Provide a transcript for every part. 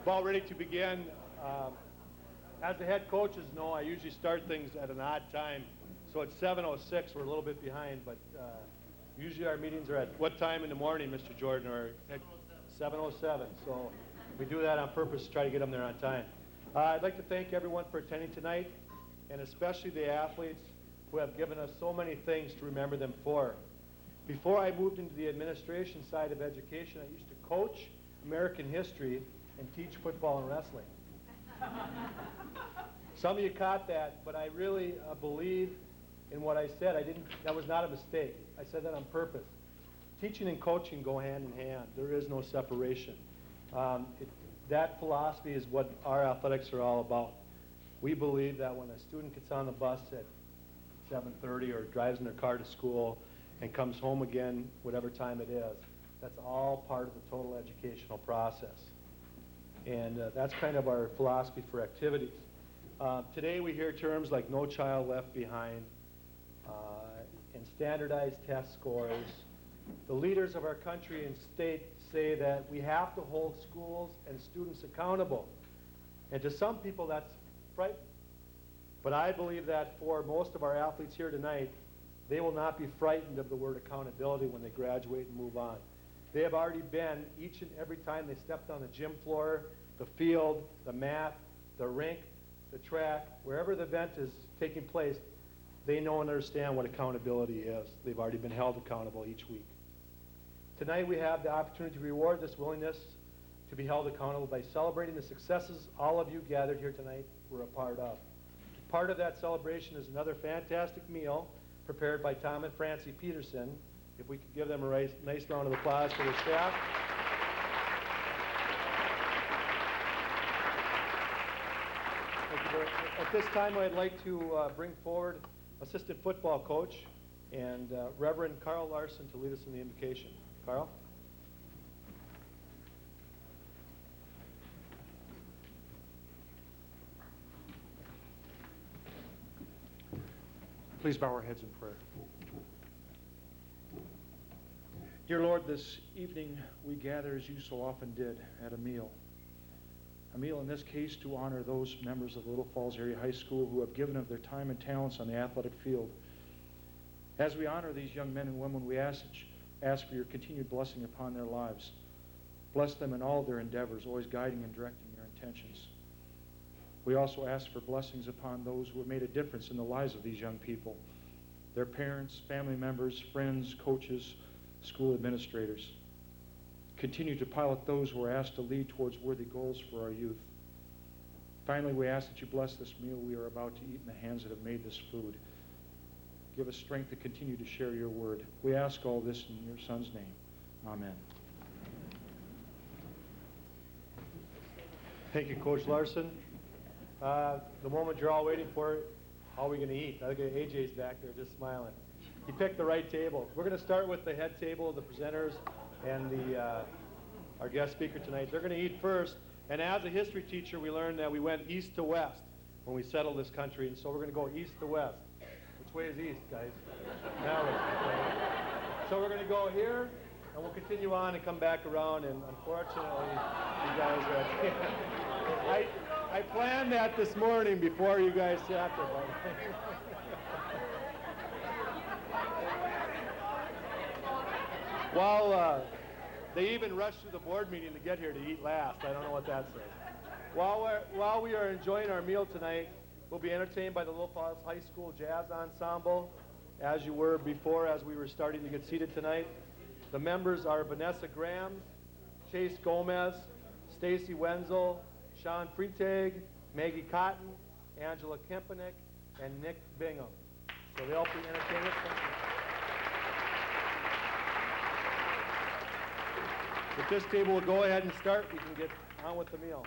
About ready to begin. As the head coaches know, I usually start things at an odd time. So at 7:06, we're a little bit behind, but usually our meetings are at what time in the morning, Mr. Jordan? Or at 7:07. So we do that on purpose to try to get them there on time. I'd like to thank everyone for attending tonight, and especially the athletes who have given us so many things to remember them for. Before I moved into the administration side of education, I used to coach American history and teach football and wrestling. Some of you caught that, but I really believe in what I said. That was not a mistake. I said that on purpose. Teaching and coaching go hand in hand. There is no separation. That philosophy is what our athletics are all about. We believe that when a student gets on the bus at 7:30 or drives in their car to school and comes home again, whatever time it is, that's all part of the total educational process. And that's kind of our philosophy for activities. Today we hear terms like no child left behind and standardized test scores. The leaders of our country and state say that we have to hold schools and students accountable. And to some people that's frightening. But I believe that for most of our athletes here tonight, they will not be frightened of the word accountability when they graduate and move on. They have already been, each and every time they stepped on the gym floor, the field, the mat, the rink, the track, wherever the event is taking place, they know and understand what accountability is. They've already been held accountable each week. Tonight we have the opportunity to reward this willingness to be held accountable by celebrating the successes all of you gathered here tonight were a part of. Part of that celebration is another fantastic meal prepared by Tom and Francie Peterson. If we could give them a nice round of applause for their staff. At this time, I'd like to bring forward assistant football coach and Reverend Carl Larson to lead us in the invocation. Carl? Please bow our heads in prayer. Dear Lord, this evening we gather as you so often did at a meal. A meal in this case to honor those members of Little Falls Area High School who have given of their time and talents on the athletic field. As we honor these young men and women, we ask for your continued blessing upon their lives. Bless them in all their endeavors, always guiding and directing their intentions. We also ask for blessings upon those who have made a difference in the lives of these young people, their parents, family members, friends, coaches, school administrators. Continue to pilot those who are asked to lead towards worthy goals for our youth. Finally, we ask that you bless this meal we are about to eat in the hands that have made this food. Give us strength to continue to share your word. We ask all this in your Son's name. Amen. Thank you, Coach Larson. The moment you're all waiting for, how are we going to eat? I think AJ's back there just smiling. He picked the right table. We're going to start with the head table, the presenters, and our guest speaker tonight. They're going to eat first. And as a history teacher, we learned that we went east to west when we settled this country. And so we're going to go east to west. Which way is east, guys? That way. So we're going to go here, and we'll continue on and come back around. And unfortunately, you guys I planned that this morning before you guys sat there. While they even rushed through the board meeting to get here to eat last. I don't know what that says. While we are enjoying our meal tonight, we'll be entertained by the Little Falls High School Jazz Ensemble, as you were before as we were starting to get seated tonight. The members are Vanessa Graham, Chase Gomez, Stacy Wenzel, Sean Freitag, Maggie Cotton, Angela Kempenick, and Nick Bingham. So they'll be entertaining us. If this table will go ahead and start, we can get on with the meal.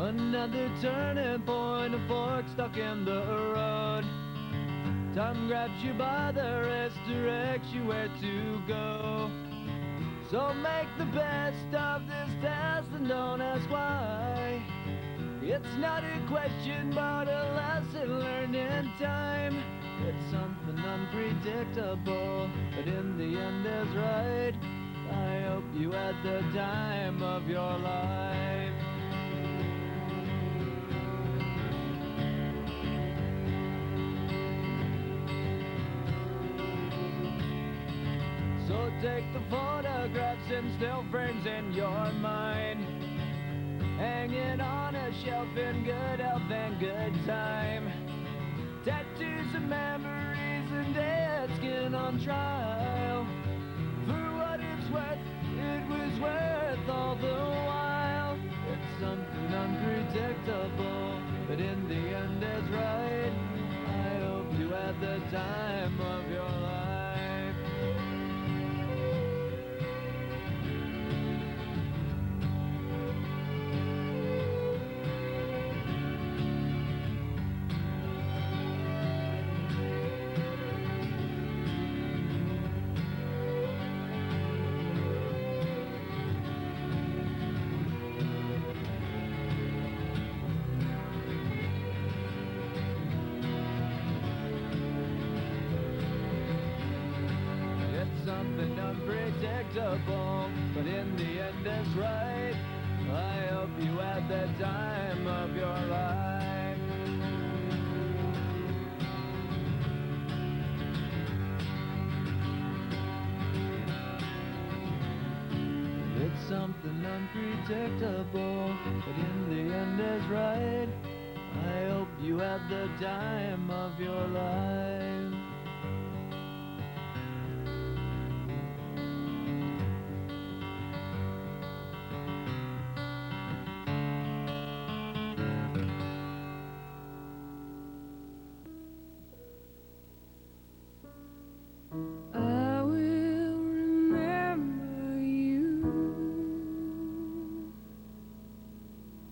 Another turning point, a fork stuck in the road. Time grabs you by the wrist, directs you where to go. So make the best of this test and don't ask why. It's not a question but a lesson learned in time. It's something unpredictable, but in the end is right. I hope you had the time of your life. So take the photographs and still frames in your mind, hanging on a shelf in good health and good time. Tattoos of memories and dead skin on trial. For what it's worth, it was worth all the while. It's something unpredictable, but in the end it's right. I hope you had the time of your life. Something unpredictable, but in the end it's right. I hope you had the time of your life. It's something unpredictable, but in the end is right. I hope you had the time of your life. I will remember you.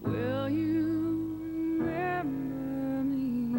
Will you remember me?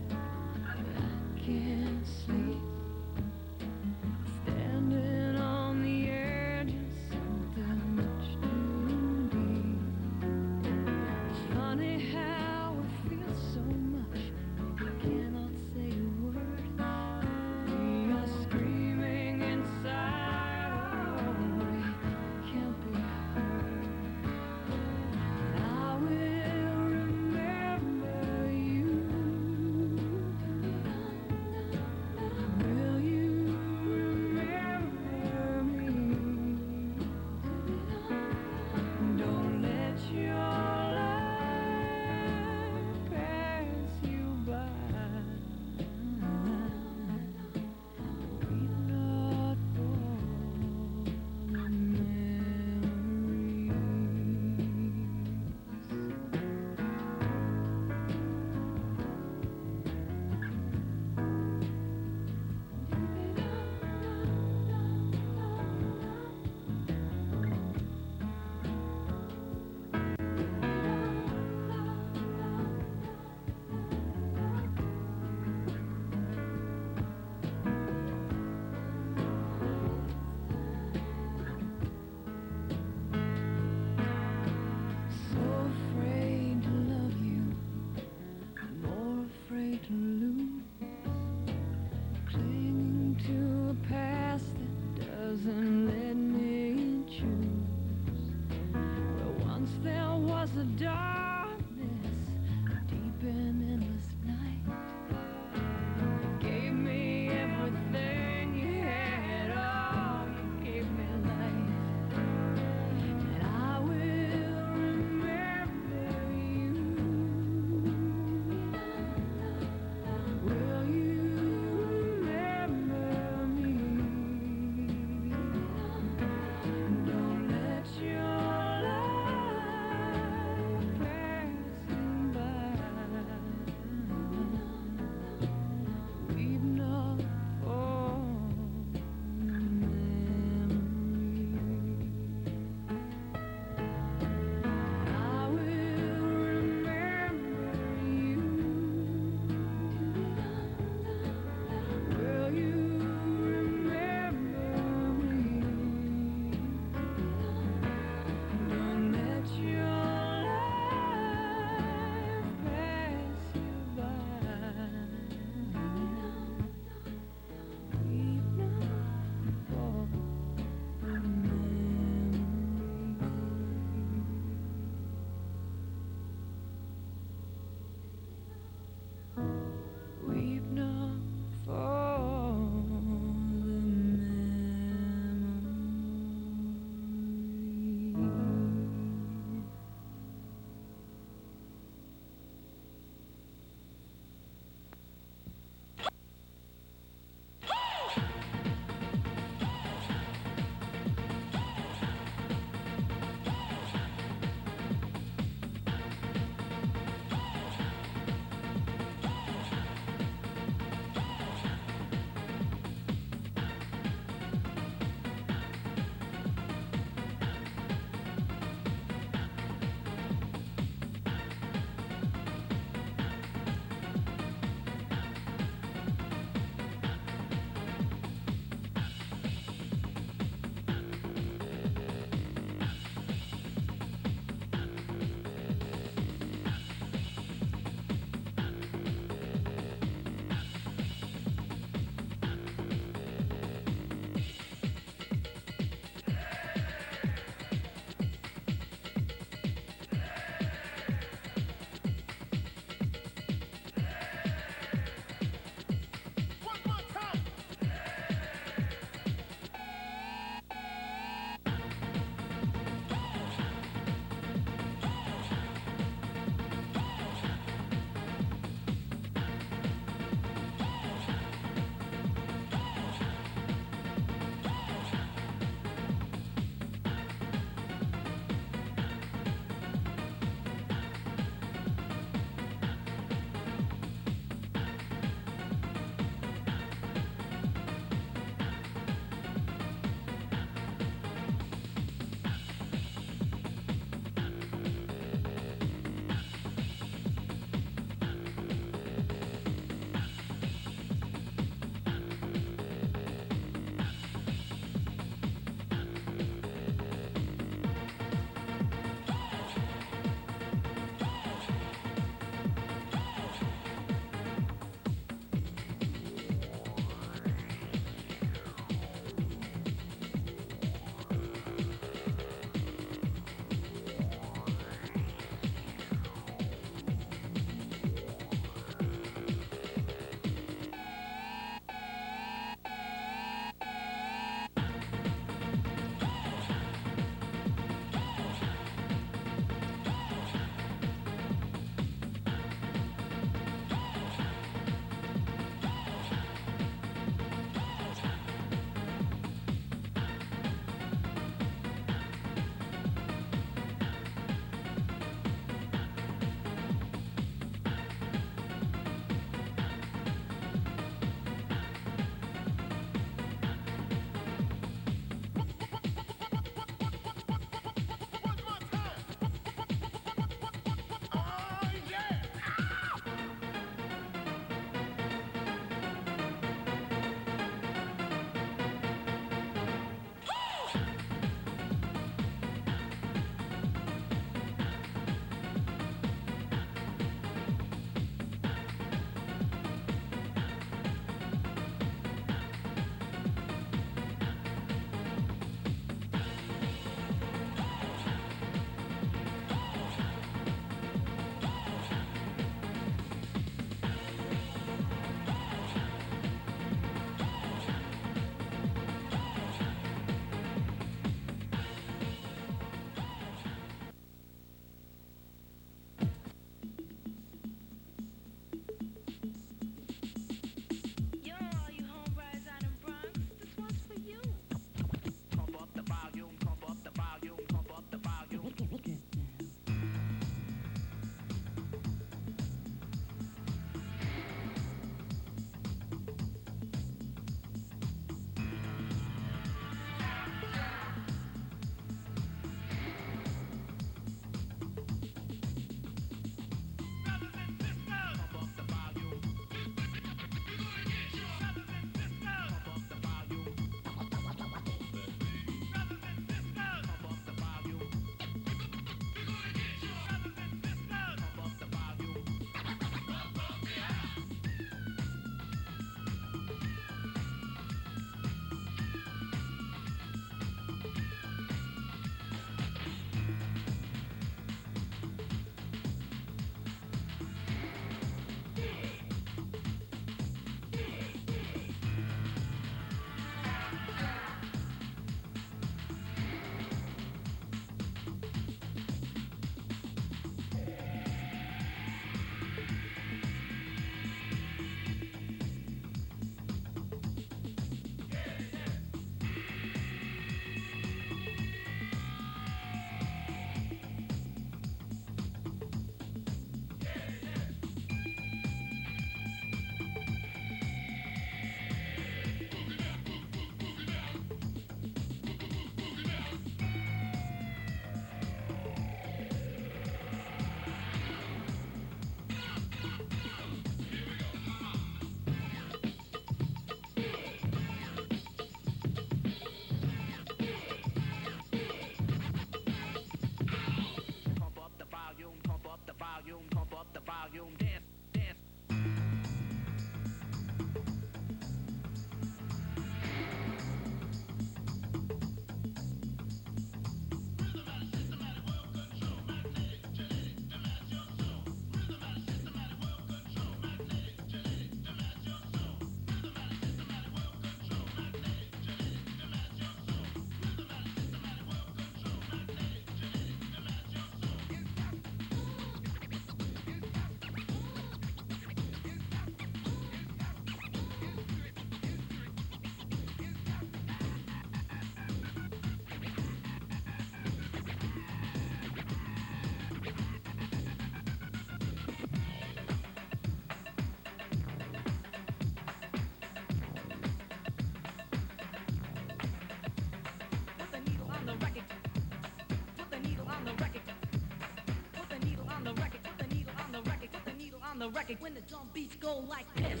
the record when the drum beats go like this.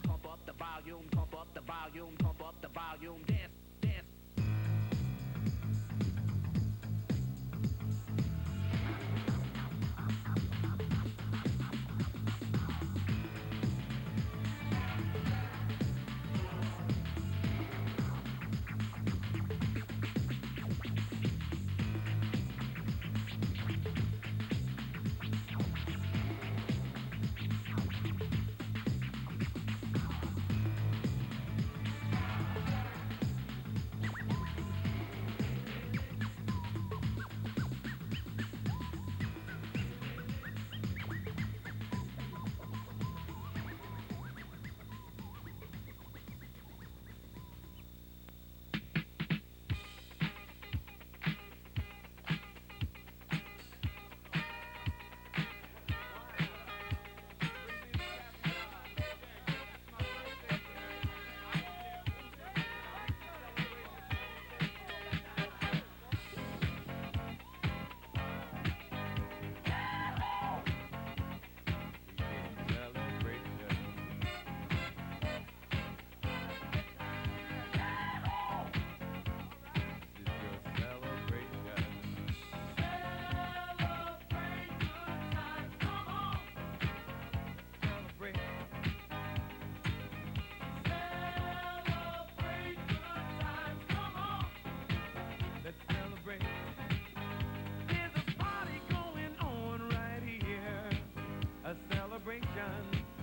Pump up the volume, pump up the volume, pump up the volume, dance, dance.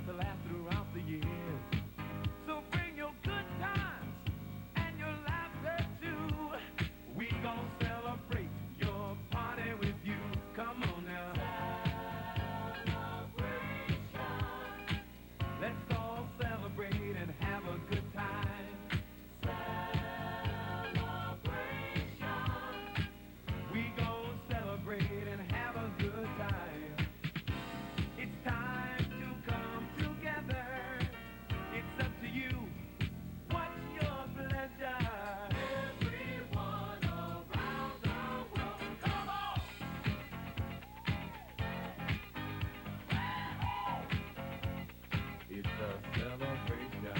To last throughout the years. So bring your good times and your laughter too. We gon' celebrate your party with you. Come on now. Celebration. Let's all celebrate and have a good time. Celebration. We gon' celebrate and have a good time. It's time to come together. It's up to you. What's your pleasure? Everyone around the world, come on! It's a celebration.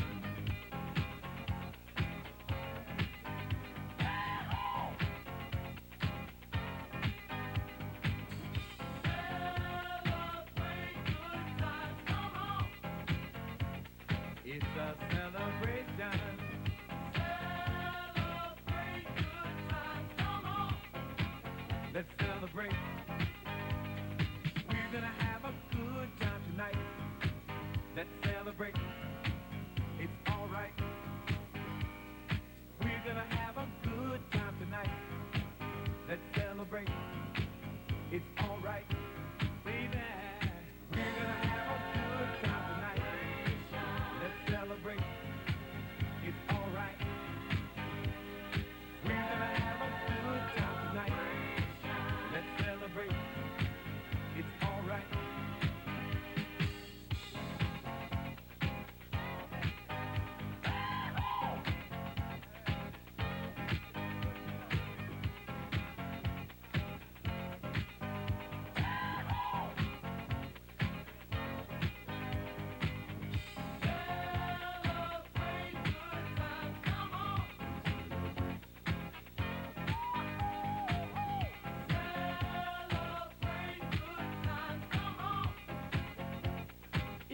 It's a celebration. Celebrate good times, come on. Let's celebrate. We're gonna have a good time tonight. Let's celebrate. It's alright. We're gonna have a good time tonight. Let's celebrate. It's alright. Baby, we're gonna have a good time tonight. Let's celebrate. It's alright. We're gonna have a good time tonight. Let's celebrate. It's alright.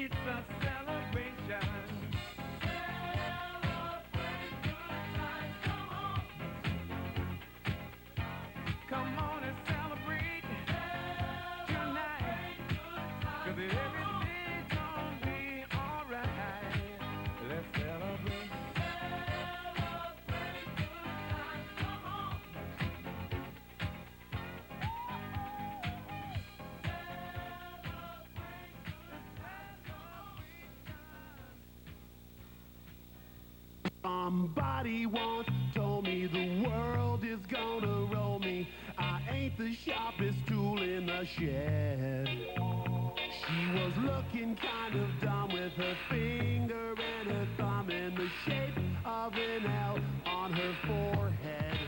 It's a celebration. Celebrate good times, come on. Come on and celebrate tonight. 'Cause everything's gonna be alright. Let's celebrate. Celebrate good times, come on. Somebody once told me the world is gonna roll me. I ain't the sharpest tool in the shed. She was looking kind of dumb with her finger and her thumb in the shape of an L on her forehead.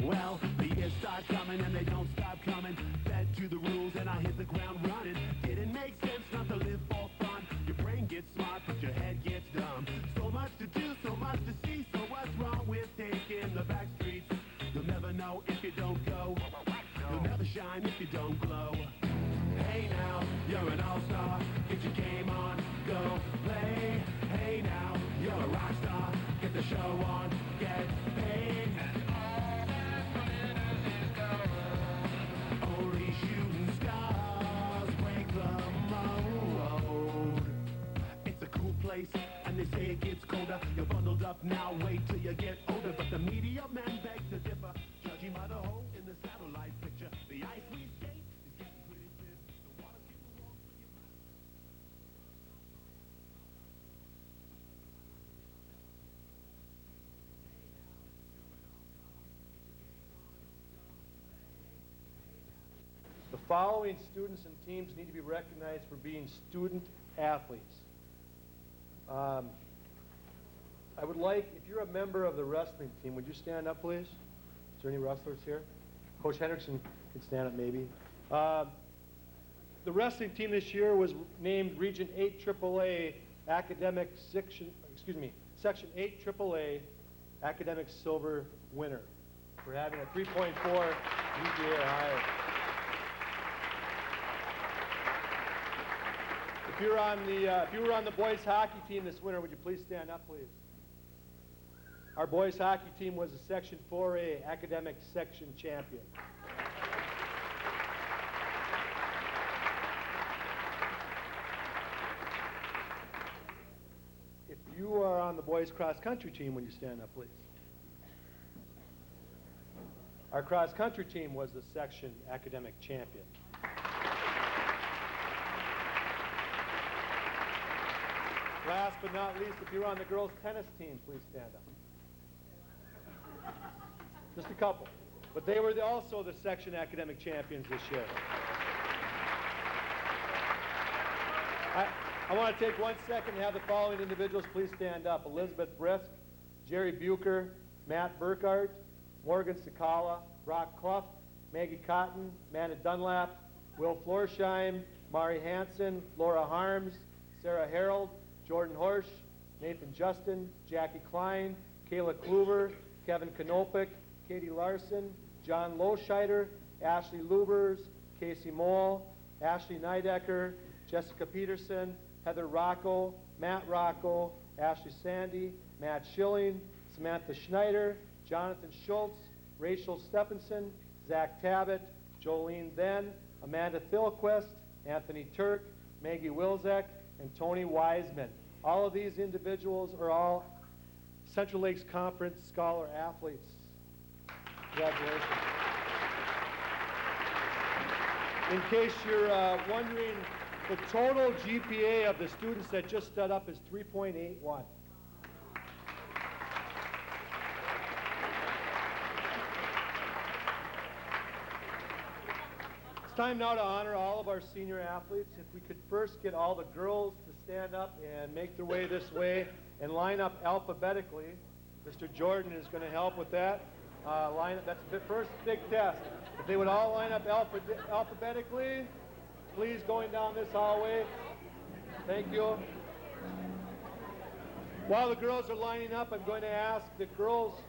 Well, the years start coming and they don't stop coming. Fed to the rules and I hit the ground running. Didn't make sense not to live for fun. Your brain gets smart but your head gets dumb. So much to do, so much to see. So what's wrong with taking the back streets? You'll never know if you don't go. You'll never shine if you don't glow. Hey now, you're an all-star. Get your game on, go play. Hey now, you're a rock star. Get the show on, get paid. Only shooting stars break the mold. It's a cool place, and they say it gets colder. You're bundled up now, wait till you get older. But the media men beg to differ, judging by the hole in the satellite picture. The ice we skate is getting pretty thin. The water's getting warm, so you might. The following students and teams need to be recognized for being student athletes. I would like, if you're a member of the wrestling team, would you stand up, please? Is there any wrestlers here? Coach Hendrickson can stand up, maybe. The wrestling team this year was named Region 8 AAA Academic Section 8 AAA Academic Silver winner for having a 3.4 GPA or higher. If you were on the boys hockey team this winter, would you please stand up, please? Our boys hockey team was a Section 4A academic section champion. If you are on the boys cross country team, would you stand up, please? Our cross country team was the section academic champion. Last but not least, if you're on the girls' tennis team, please stand up. Just a couple. But they were also the section academic champions this year. I want to take 1 second and have the following individuals please stand up. Elizabeth Brisk, Jerry Bucher, Matt Burkhardt, Morgan Sakala, Brock Clough, Maggie Cotton, Amanda Dunlap, Will Florsheim, Mari Hansen, Laura Harms, Sarah Harold, Jordan Horsch, Nathan Justin, Jackie Klein, Kayla Kluver, Kevin Kanopik, Katie Larson, John Loscheider, Ashley Lubers, Casey Moll, Ashley Neidecker, Jessica Peterson, Heather Rocco, Matt Rocco, Ashley Sandy, Matt Schilling, Samantha Schneider, Jonathan Schultz, Rachel Stephenson, Zach Tabbitt, Jolene Then, Amanda Thilquist, Anthony Turk, Maggie Wilczek, and Tony Wiseman. All of these individuals are all Central Lakes Conference Scholar athletes. Congratulations. In case you're wondering, the total GPA of the students that just stood up is 3.81. It's time now to honor all of our senior athletes. If we could first get all the girls to stand up and make their way this way and line up alphabetically. Mr. Jordan is going to help with that. That's the first big test. If they would all line up alphabetically, please, going down this hallway. Thank you. While the girls are lining up, I'm going to ask the girls'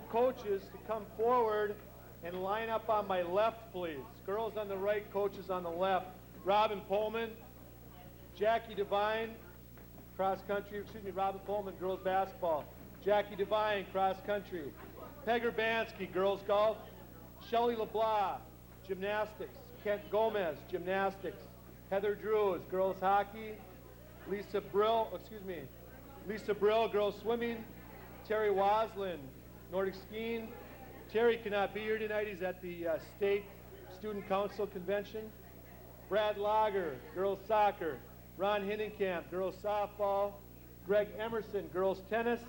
coaches to come forward and line up on my left, please. Girls on the right, coaches on the left. Robin Pullman, Jackie Devine, cross country, Robin Pullman, girls basketball. Jackie Devine, cross country. Peg Urbanski, girls golf. Shelley LeBlanc, gymnastics. Kent Gomez, gymnastics. Heather Drews, girls hockey. Lisa Brill, girls swimming. Terry Waslin, Nordic skiing. Terry cannot be here tonight. He's at the State Student Council Convention. Brad Lager, girls soccer. Ron Hinnenkamp, girls softball. Greg Emerson, girls tennis.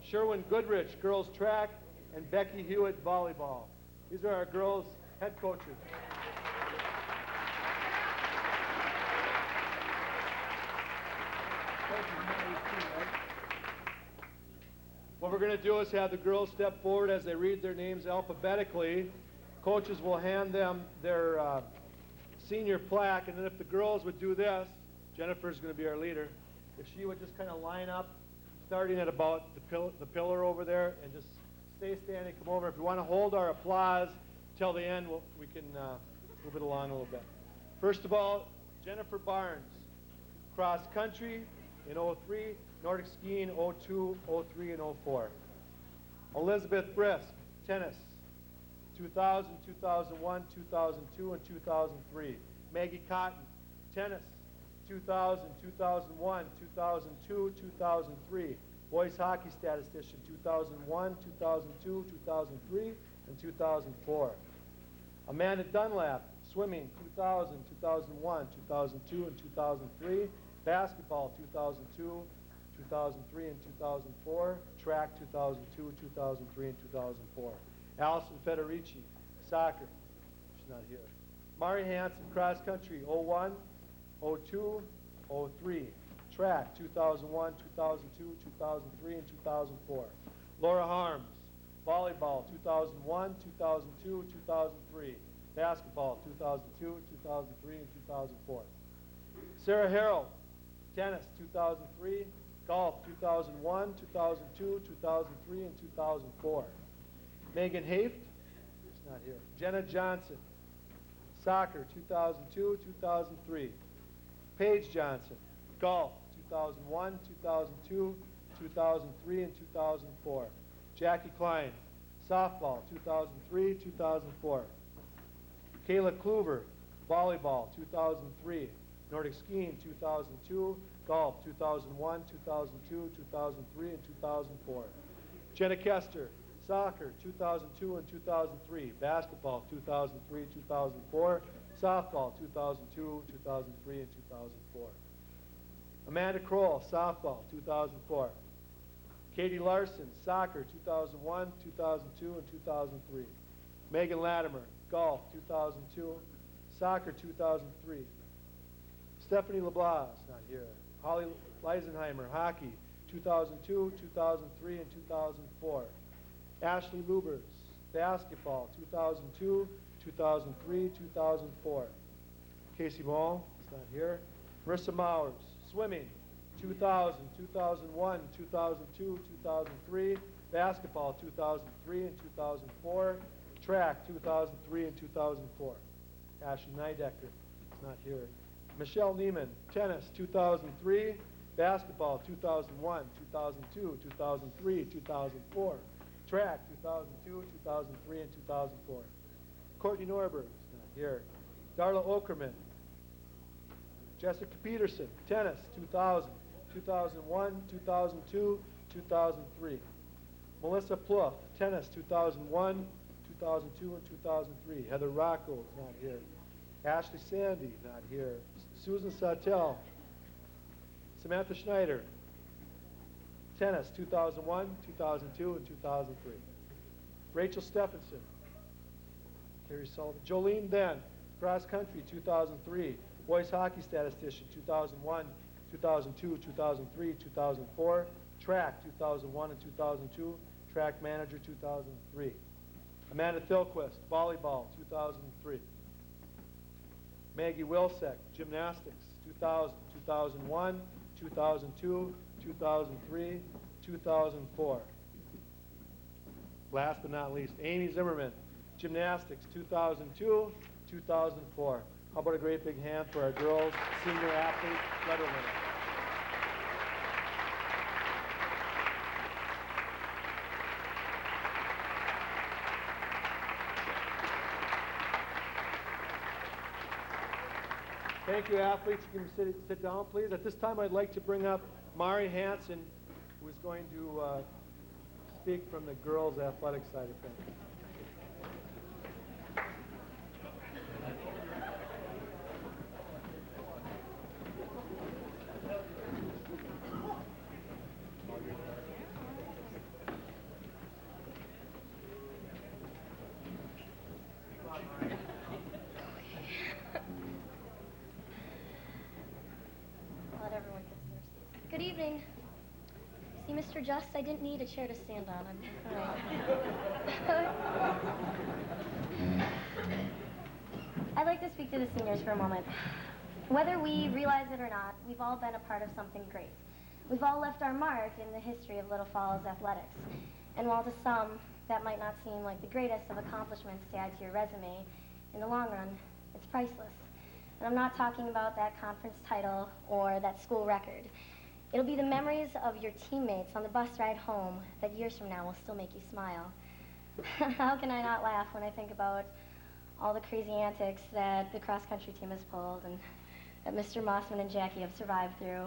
Sherwin Goodrich, girls track. And Becky Hewitt, volleyball. These are our girls' head coaches. What we're going to do is have the girls step forward as they read their names alphabetically. Coaches will hand them their senior plaque, and then if the girls would do this, Jennifer's going to be our leader, if she would just kind of line up, starting at about the pillar over there, and just stay standing, come over. If you want to hold our applause till the end, we can move it along a little bit. First of all, Jennifer Barnes, cross country in 03, Nordic skiing 02, 03, and 04. Elizabeth Brisk, tennis, 2000, 2001, 2002, and 2003. Maggie Cotton, tennis, 2000, 2001, 2002, 2003. Boys hockey statistician, 2001, 2002, 2003, and 2004. Amanda Dunlap, swimming, 2000, 2001, 2002, and 2003. Basketball, 2002, 2003, and 2004. Track, 2002, 2003, and 2004. Allison Federici, soccer. She's not here. Mari Hansen, cross country, 01, 02, 03. Track, 2001, 2002, 2003, and 2004. Laura Harms, volleyball, 2001, 2002, 2003. Basketball, 2002, 2003, and 2004. Sarah Harrell, tennis, 2003. Golf, 2001, 2002, 2003, and 2004. Megan Haft, she's not here. Jenna Johnson, soccer, 2002, 2003. Paige Johnson, golf, 2001, 2002, 2003, and 2004. Jackie Klein, softball, 2003, 2004. Kayla Kluver, volleyball, 2003. Nordic skiing, 2002. Golf, 2001, 2002, 2003, and 2004. Jenna Kester, soccer, 2002 and 2003. Basketball, 2003, 2004. Softball, 2002, 2003, and 2004. Amanda Kroll, softball, 2004. Katie Larson, soccer, 2001, 2002, and 2003. Megan Latimer, golf, 2002. Soccer, 2003. Stephanie LeBlas, not here. Holly Leisenheimer, hockey, 2002, 2003, and 2004. Ashley Lubers, basketball, 2002, 2003, 2004. Casey Ball, is not here. Marissa Mowers, swimming, 2000, 2001, 2002, 2003. Basketball, 2003 and 2004. Track, 2003 and 2004. Ashley Nydecker, is not here. Michelle Neiman, tennis, 2003. Basketball, 2001, 2002, 2003, 2004. Track, 2002, 2003, and 2004. Courtney Norberg, is not here. Darla Okerman. Jessica Peterson, tennis, 2000, 2001, 2002, 2003. Melissa Pluff, tennis, 2001, 2002, and 2003. Heather Rocco, is not here. Ashley Sandy, not here. Susan Sautel. Samantha Schneider, tennis, 2001, 2002, and 2003. Rachel Stephenson. Terry Sullivan. Jolene Ben, cross country, 2003. Boys hockey statistician, 2001, 2002, 2003, 2004. Track, 2001 and 2002. Track manager, 2003. Amanda Thilquist, volleyball, 2003. Maggie Wilczek, gymnastics, 2000, 2001, 2002, 2003, 2004. Last but not least, Amy Zimmerman, gymnastics, 2002, 2004. How about a great big hand for our girls, senior athlete, medal winner. Thank you, athletes. You can sit down, please. At this time, I'd like to bring up Mari Hansen, who is going to speak from the girls' athletic side of things. Let everyone get to their seats. Good evening. See, Mr. Just, I didn't need a chair to stand on. I'm fine. I'd like to speak to the seniors for a moment. Whether we realize it or not, we've all been a part of something great. We've all left our mark in the history of Little Falls athletics. And while to some, that might not seem like the greatest of accomplishments to add to your resume, in the long run, it's priceless. And I'm not talking about that conference title or that school record. It'll be the memories of your teammates on the bus ride home that years from now will still make you smile. How can I not laugh when I think about all the crazy antics that the cross-country team has pulled and that Mr. Mossman and Jackie have survived through?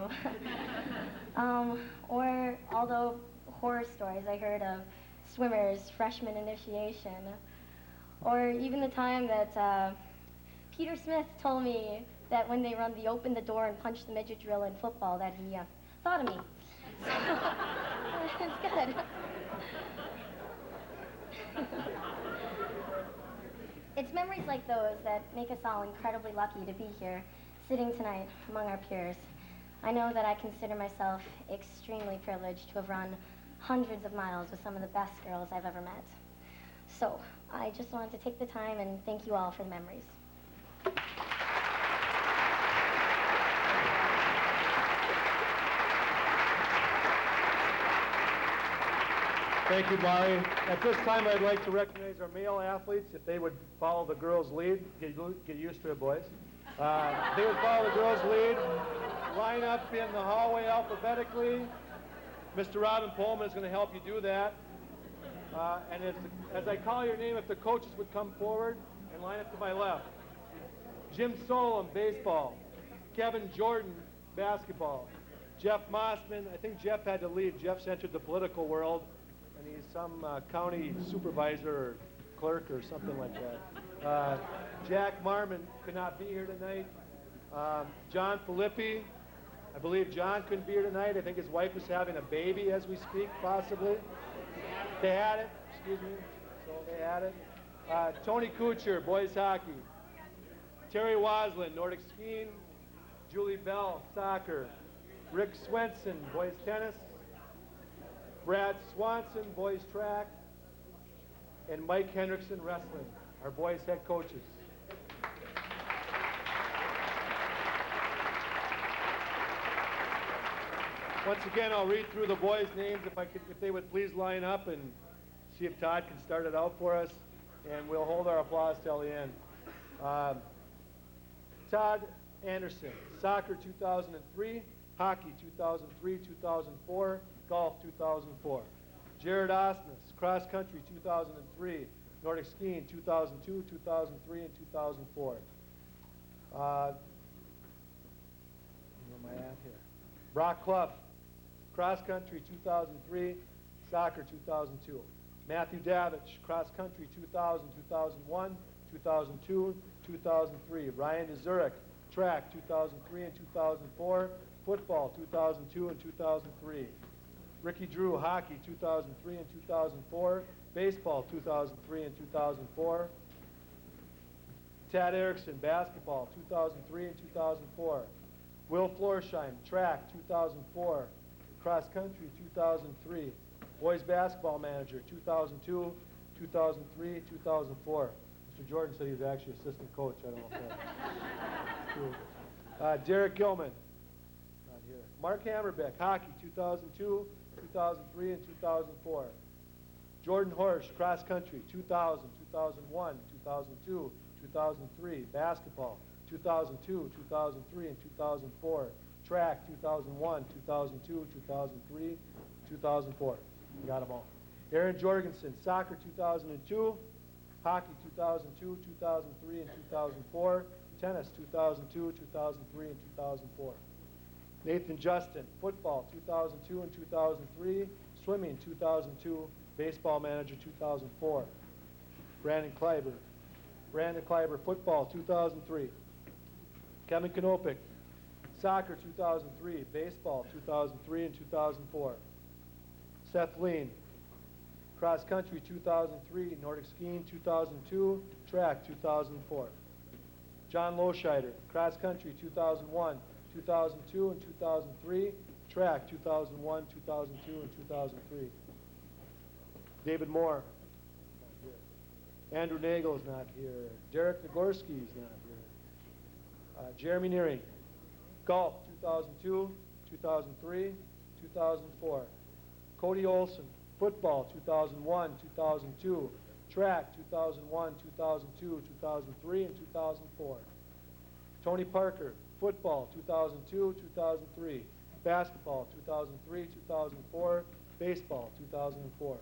Or all the horror stories I heard of swimmers' freshman initiation. Or even the time that Peter Smith told me that when they run the open the door and punch the midget drill in football that he thought of me. So, it's good. It's memories like those that make us all incredibly lucky to be here, sitting tonight among our peers. I know that I consider myself extremely privileged to have run hundreds of miles with some of the best girls I've ever met. So, I just wanted to take the time and thank you all for the memories. Thank you, Mari. At this time, I'd like to recognize our male athletes. If they would follow the girls' lead, get used to it, boys. If they would follow the girls' lead, line up in the hallway alphabetically. Mr. Robin Pullman is going to help you do that. And as I call your name, if the coaches would come forward and line up to my left. Jim Solom, baseball. Kevin Jordan, basketball. Jeff Mossman, I think Jeff had to leave. Jeff's entered the political world, and he's some county supervisor or clerk or something like that. Jack Marmon could not be here tonight. John Filippi, I believe John couldn't be here tonight. I think his wife is having a baby as we speak, possibly. They had it, excuse me, so they had it. Tony Kuchar, boys hockey. Terry Waslin, Nordic skiing. Julie Bell, soccer. Rick Swenson, boys tennis. Brad Swanson, boys track. And Mike Hendrickson, wrestling, our boys head coaches. Once again, I'll read through the boys' names if they would please line up and see if Todd can start it out for us, and we'll hold our applause till the end. Todd Anderson, soccer 2003, hockey 2003, 2004, golf 2004. Jared Osmus, cross country 2003, Nordic skiing 2002, 2003, and 2004. Where am I at here? Brock Clough, cross country 2003, soccer 2002. Matthew Davich, cross country 2000, 2001, 2002, 2003. Ryan DeZurek, track 2003 and 2004, football 2002 and 2003. Ricky Drew, hockey 2003 and 2004, baseball 2003 and 2004. Tad Erickson, basketball 2003 and 2004. Will Florsheim, track 2004, cross country 2003. Boys basketball manager 2002, 2003, 2004. Mr. Jordan said he was actually assistant coach. I don't know if that's true. Derek Gilman, not here. Mark Hammerbeck, hockey 2002, 2003, and 2004. Jordan Horsch, cross country 2000, 2001, 2002, 2003. Basketball 2002, 2003, and 2004. Track 2001, 2002, 2003, 2004. We got them all. Aaron Jorgensen, soccer 2002, hockey 2002, 2003, and 2004. Tennis 2002, 2003, and 2004. Nathan Justin, football 2002 and 2003, swimming 2002, baseball manager 2004. Brandon Kleiber, football 2003. Kevin Knopik, soccer 2003, baseball 2003 and 2004. Seth Lean, cross country 2003, Nordic skiing 2002, track 2004. John Loscheider, cross country 2001, 2002, and 2003, track, 2001, 2002, and 2003. David Moore, not here. Andrew Nagel's not here. Derek Nagorski's not here. Jeremy Nearing, golf, 2002, 2003, 2004. Cody Olson, football, 2001, 2002. Track, 2001, 2002, 2003, and 2004. Tony Parker, football, 2002, 2003. Basketball, 2003, 2004. Baseball, 2004.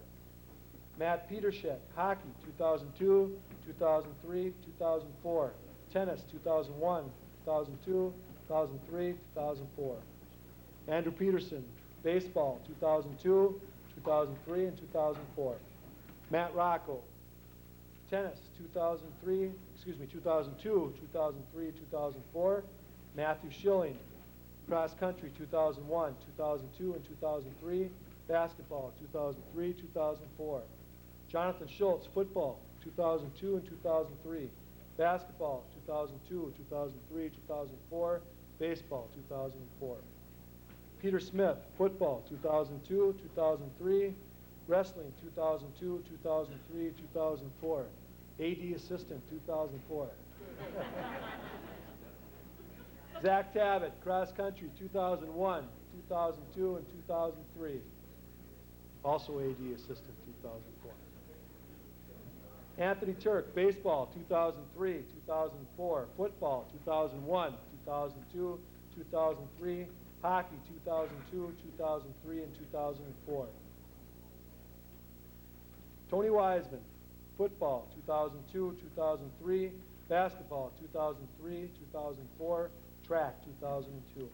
Matt Petershek, hockey, 2002, 2003, 2004. Tennis, 2001, 2002, 2003, 2004. Andrew Peterson, baseball, 2002, 2003, and 2004. Matt Rocco, tennis, 2002, 2003, 2004. Matthew Schilling, cross country, 2001, 2002, and 2003. Basketball, 2003, 2004. Jonathan Schultz, football, 2002 and 2003. Basketball, 2002, 2003, 2004. Baseball, 2004. Peter Smith, football, 2002, 2003. Wrestling, 2002, 2003, 2004. AD assistant, 2004. Zach Tabbitt, cross country, 2001, 2002, and 2003. Also AD assistant, 2004. Anthony Turk, baseball, 2003, 2004. Football, 2001, 2002, 2003. Hockey, 2002, 2003, and 2004. Tony Wiseman, football, 2002, 2003. Basketball, 2003, 2004. Track, 2002.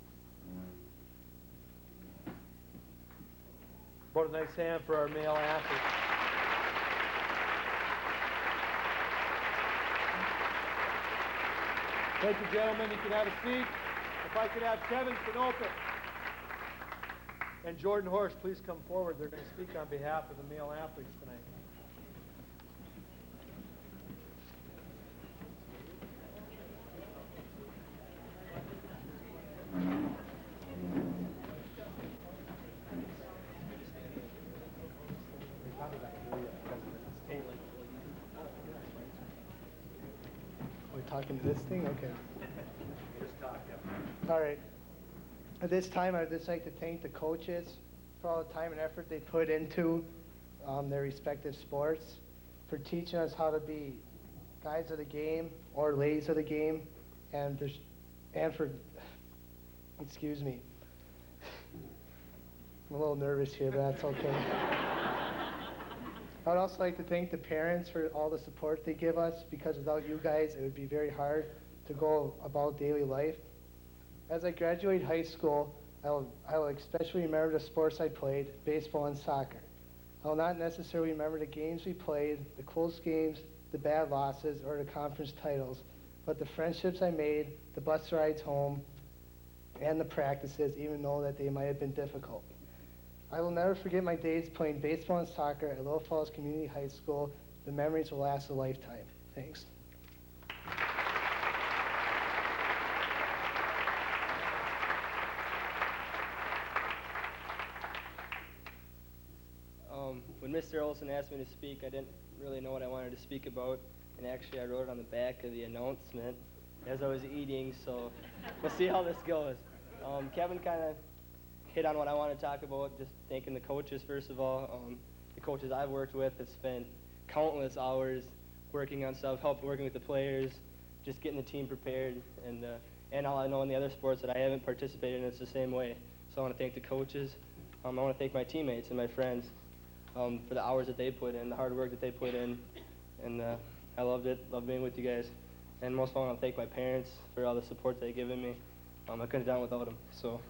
Vote a nice hand for our male athletes. Thank you, gentlemen. You can have a seat. If I could have Kevin Sinopa and Jordan Horst please come forward. They're going to speak on behalf of the male athletes tonight. We're talking to this thing? Okay. All right. At this time, I'd just like to thank the coaches for all the time and effort they put into their respective sports, for teaching us how to be guys of the game or ladies of the game, and for, excuse me, I'm a little nervous here, but that's okay. I would also like to thank the parents for all the support they give us, because without you guys, it would be very hard to go about daily life. As I graduate high school, I will especially remember the sports I played, baseball and soccer. I will not necessarily remember the games we played, the close games, the bad losses, or the conference titles, but the friendships I made, the bus rides home, and the practices, even though that they might have been difficult. I will never forget my days playing baseball and soccer at Little Falls Community High School. The memories will last a lifetime. Thanks. When Mr. Olson asked me to speak, I didn't really know what I wanted to speak about, and actually I wrote it on the back of the announcement as I was eating, so we'll see how this goes. Kevin kind of hit on what I want to talk about, just thanking the coaches first of all. The coaches I've worked with have spent countless hours working on stuff, working with the players, just getting the team prepared, and all I know in the other sports that I haven't participated in, it's the same way. So I want to thank the coaches. I want to thank my teammates and my friends for the hours that they put in, the hard work that they put in, and I loved it, loved being with you guys. And most of all, I want to thank my parents for all the support they've given me. I couldn't have done it without them. So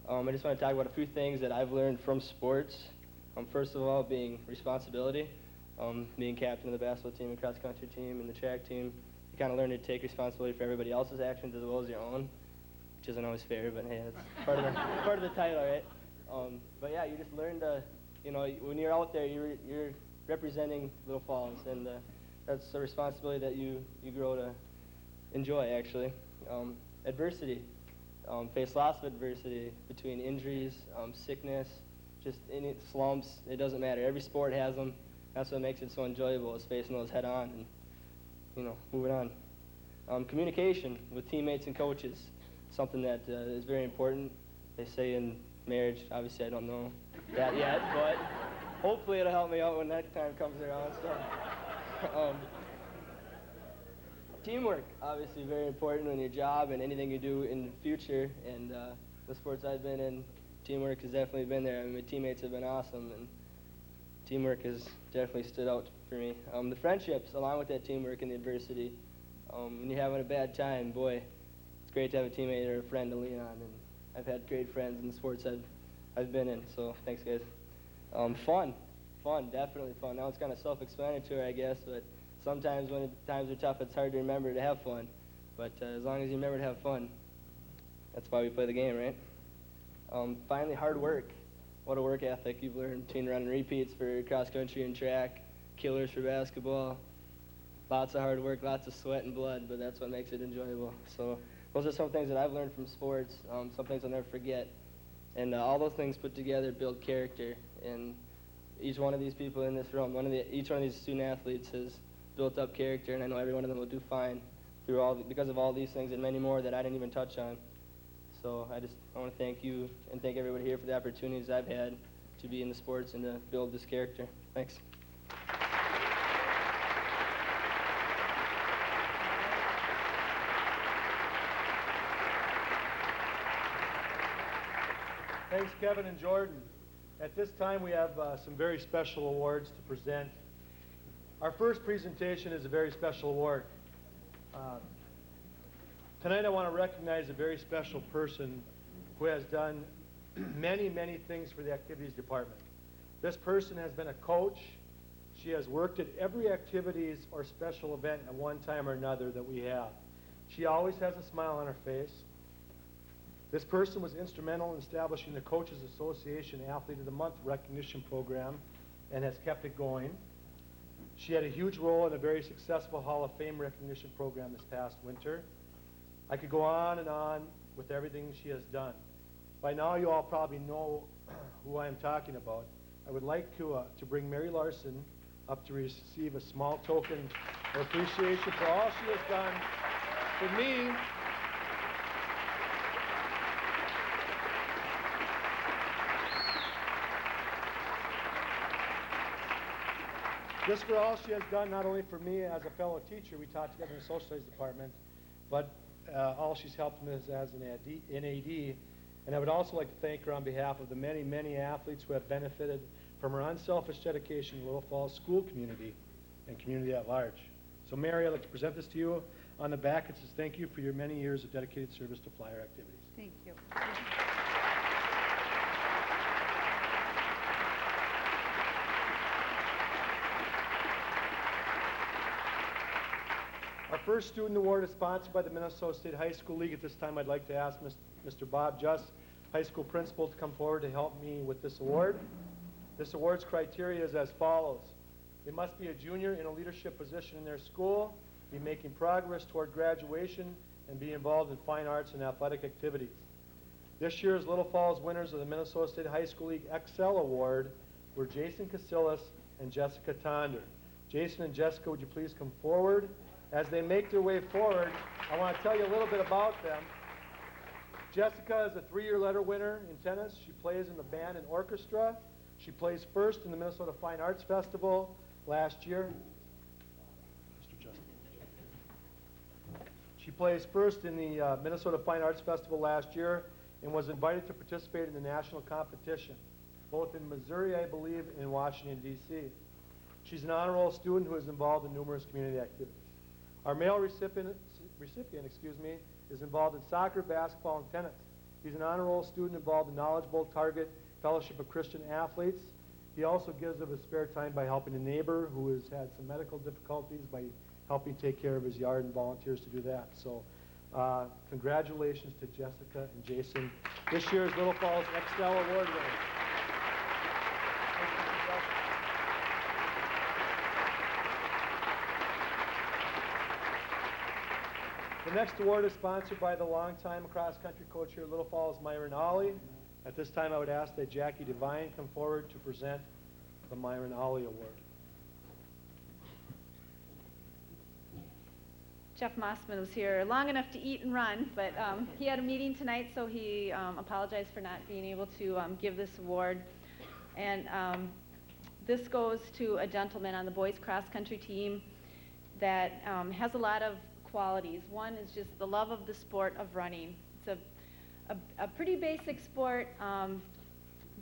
I just want to talk about a few things that I've learned from sports. First of all, being responsibility. Being captain of the basketball team, and cross-country team, and the track team, you kind of learn to take responsibility for everybody else's actions as well as your own, which isn't always fair, but hey, that's part of the title, right? But yeah, you just learn to, when you're out there, you're representing Little Falls, and that's a responsibility that you grow to enjoy, actually. Adversity. face lots of adversity between injuries, sickness, just any slumps. It doesn't matter. Every sport has them. That's what makes it so enjoyable, is facing those head on and, moving on. Communication with teammates and coaches, something that is very important. They say in marriage, obviously I don't know that yet, but hopefully it'll help me out when that time comes around. So, teamwork, obviously very important in your job and anything you do in the future. And the sports I've been in, teamwork has definitely been there. I mean, my teammates have been awesome, and teamwork has definitely stood out for me. The friendships, along with that teamwork and the adversity, when you're having a bad time, boy, it's great to have a teammate or a friend to lean on. And I've had great friends in the sports I've been in, so thanks, guys. Fun, definitely fun. Now it's kind of self-explanatory, I guess, but sometimes when times are tough, it's hard to remember to have fun. But as long as you remember to have fun, that's why we play the game, right? Finally, hard work. What a work ethic. You've learned between run and repeats for cross country and track, killers for basketball. Lots of hard work, lots of sweat and blood, but that's what makes it enjoyable. So those are some things that I've learned from sports, some things I'll never forget. And all those things put together build character. And each one of these people in this room, each one of these student athletes has built up character, and I know every one of them will do fine because of all these things and many more that I didn't even touch on. So I want to thank you and thank everybody here for the opportunities I've had to be in the sports and to build this character. Thanks. Thanks, Kevin and Jordan. At this time, we have some very special awards to present. Our first presentation is a very special award. Tonight, I want to recognize a very special person who has done many, many things for the activities department. This person has been a coach. She has worked at every activities or special event at one time or another that we have. She always has a smile on her face. This person was instrumental in establishing the Coaches Association Athlete of the Month recognition program and has kept it going. She had a huge role in a very successful Hall of Fame recognition program this past winter. I could go on and on with everything she has done. By now you all probably know who I am talking about. I would like to bring Mary Larson up to receive a small token of appreciation for all she has done for me. Just for all she has done, not only for me as a fellow teacher, we taught together in the social studies department, but all she's helped me as an AD. And I would also like to thank her on behalf of the many, many athletes who have benefited from her unselfish dedication to Little Falls school community and community at large. So Mary, I'd like to present this to you. On the back, it says, thank you for your many years of dedicated service to flyer activities. Thank you. Our first student award is sponsored by the Minnesota State High School League. At this time, I'd like to ask Mr. Bob Just, high school principal, to come forward to help me with this award. This award's criteria is as follows. They must be a junior in a leadership position in their school, be making progress toward graduation, and be involved in fine arts and athletic activities. This year's Little Falls winners of the Minnesota State High School League Excel Award were Jason Casillas and Jessica Tonder. Jason and Jessica, would you please come forward? As they make their way forward, I want to tell you a little bit about them. Jessica is a 3-year letter winner in tennis. She plays in the band and orchestra. She plays first in the Minnesota Fine Arts Festival last year. Mr. Justin. She plays first in the Minnesota Fine Arts Festival last year and was invited to participate in the national competition, both in Missouri, I believe, and in Washington, D.C. She's an honor roll student who is involved in numerous community activities. Our male recipient is involved in soccer, basketball, and tennis. He's an honor roll student involved in Knowledgeable Target Fellowship of Christian Athletes. He also gives of his spare time by helping a neighbor who has had some medical difficulties by helping take care of his yard and volunteers to do that. So congratulations to Jessica and Jason, this year's Little Falls Excel Award winners. The The next award is sponsored by the longtime cross-country coach here at Little Falls, Myron Ollie. At this time, I would ask that Jackie Devine come forward to present the Myron Ollie Award. Jeff Mossman was here long enough to eat and run, but he had a meeting tonight, so he apologized for not being able to give this award. And this goes to a gentleman on the boys cross-country team that has a lot of qualities. One is just the love of the sport of running. It's a pretty basic sport,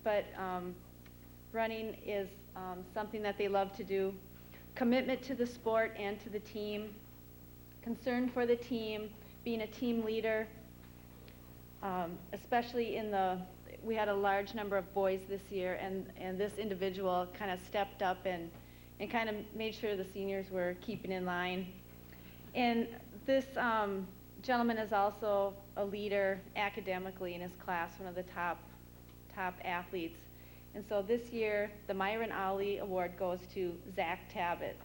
but running is something that they love to do. Commitment to the sport and to the team. Concern for the team, being a team leader, especially we had a large number of boys this year, and this individual kind of stepped up and kind of made sure the seniors were keeping in line. And this gentleman is also a leader academically in his class, one of the top athletes. And so this year, the Myron Ollie Award goes to Zach Tabbitt.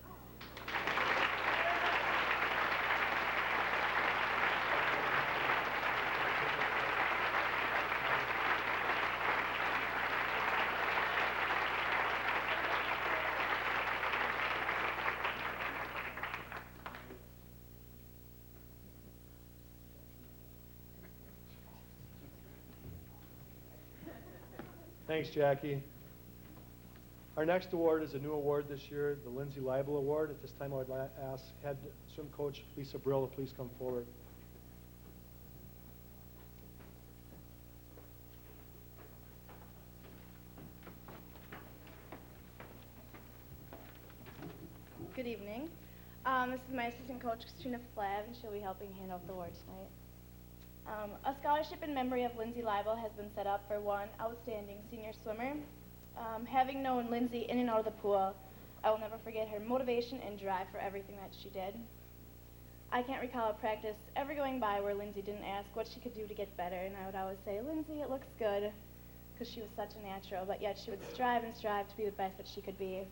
Thanks, Jackie. Our next award is a new award this year, the Lindsay Leibel Award. At this time, I would ask head swim coach Lisa Brill to please come forward. Good evening. This is my assistant coach, Christina Flav, and she'll be helping hand out the award tonight. A scholarship in memory of Lindsay Leibel has been set up for one outstanding senior swimmer. Having known Lindsay in and out of the pool, I will never forget her motivation and drive for everything that she did. I can't recall a practice ever going by where Lindsay didn't ask what she could do to get better, and I would always say, "Lindsay, it looks good," because she was such a natural, but yet she would strive and strive to be the best that she could be.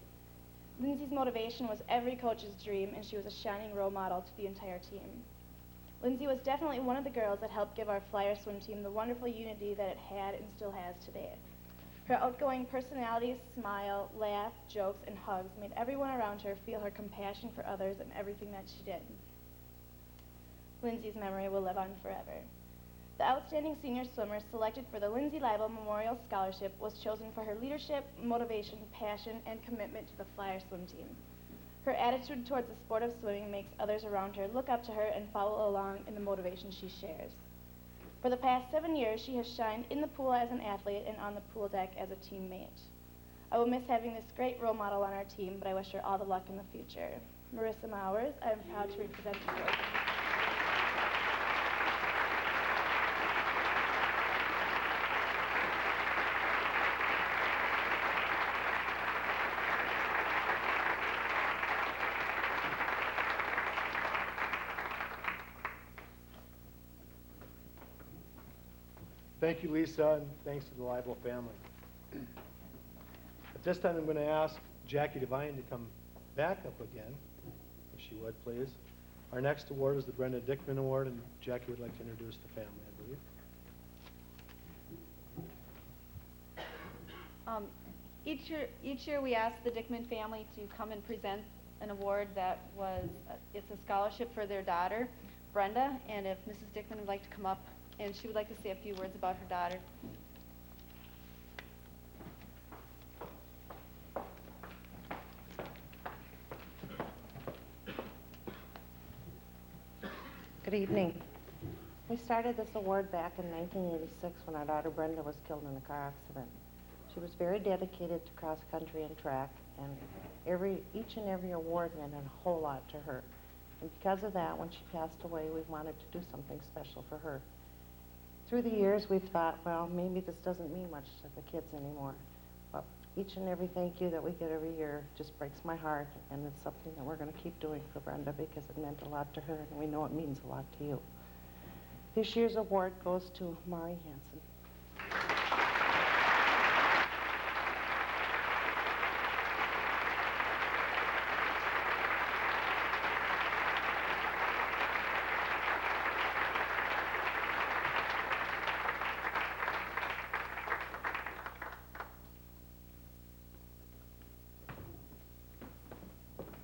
Lindsay's motivation was every coach's dream, and she was a shining role model to the entire team. Lindsay was definitely one of the girls that helped give our flyer swim team the wonderful unity that it had and still has today. Her outgoing personality, smile, laugh, jokes, and hugs made everyone around her feel her compassion for others and everything that she did. Lindsay's memory will live on forever. The outstanding senior swimmer selected for the Lindsay Leibel Memorial Scholarship was chosen for her leadership, motivation, passion, and commitment to the flyer swim team. Her attitude towards the sport of swimming makes others around her look up to her and follow along in the motivation she shares. For the past 7 years, she has shined in the pool as an athlete and on the pool deck as a teammate. I will miss having this great role model on our team, but I wish her all the luck in the future. Marissa Mowers, I am proud to represent the board. Thank you, Lisa, and thanks to the Leibel family. At this time, I'm going to ask Jackie Devine to come back up again, if she would, please. Our next award is the Brenda Dickman Award, and Jackie would like to introduce the family, I believe. Each year we ask the Dickman family to come and present an award that was, it's a scholarship for their daughter, Brenda, and if Mrs. Dickman would like to come up, and she would like to say a few words about her daughter. Good evening. We started this award back in 1986 when our daughter Brenda was killed in a car accident. She was very dedicated to cross country and track, and each and every award meant a whole lot to her. And because of that, when she passed away, we wanted to do something special for her. Through the years, we've thought, well, maybe this doesn't mean much to the kids anymore. But each and every thank you that we get every year just breaks my heart, and it's something that we're going to keep doing for Brenda because it meant a lot to her, and we know it means a lot to you. This year's award goes to Mari Hansen.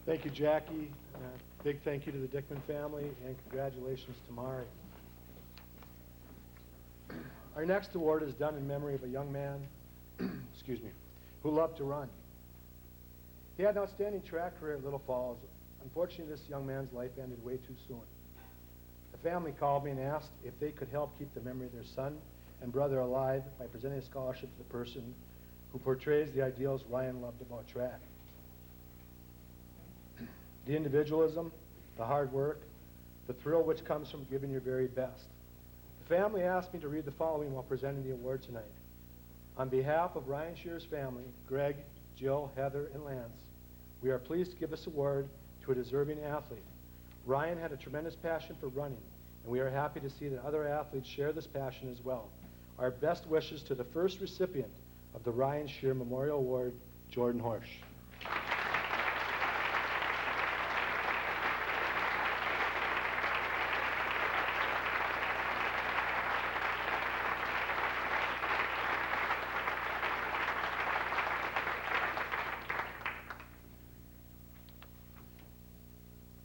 Thank you, Jackie. Big thank you to the Dickman family, and congratulations to Mari. Our next award is done in memory of a young man, excuse me, who loved to run. He had an outstanding track career at Little Falls. Unfortunately, this young man's life ended way too soon. The family called me and asked if they could help keep the memory of their son and brother alive by presenting a scholarship to the person who portrays the ideals Ryan loved about track. The individualism, the hard work, the thrill which comes from giving your very best. The family asked me to read the following while presenting the award tonight. On behalf of Ryan Shearer's family, Greg, Jill, Heather, and Lance, we are pleased to give this award to a deserving athlete. Ryan had a tremendous passion for running, and we are happy to see that other athletes share this passion as well. Our best wishes to the first recipient of the Ryan Shearer Memorial Award, Jordan Horsch.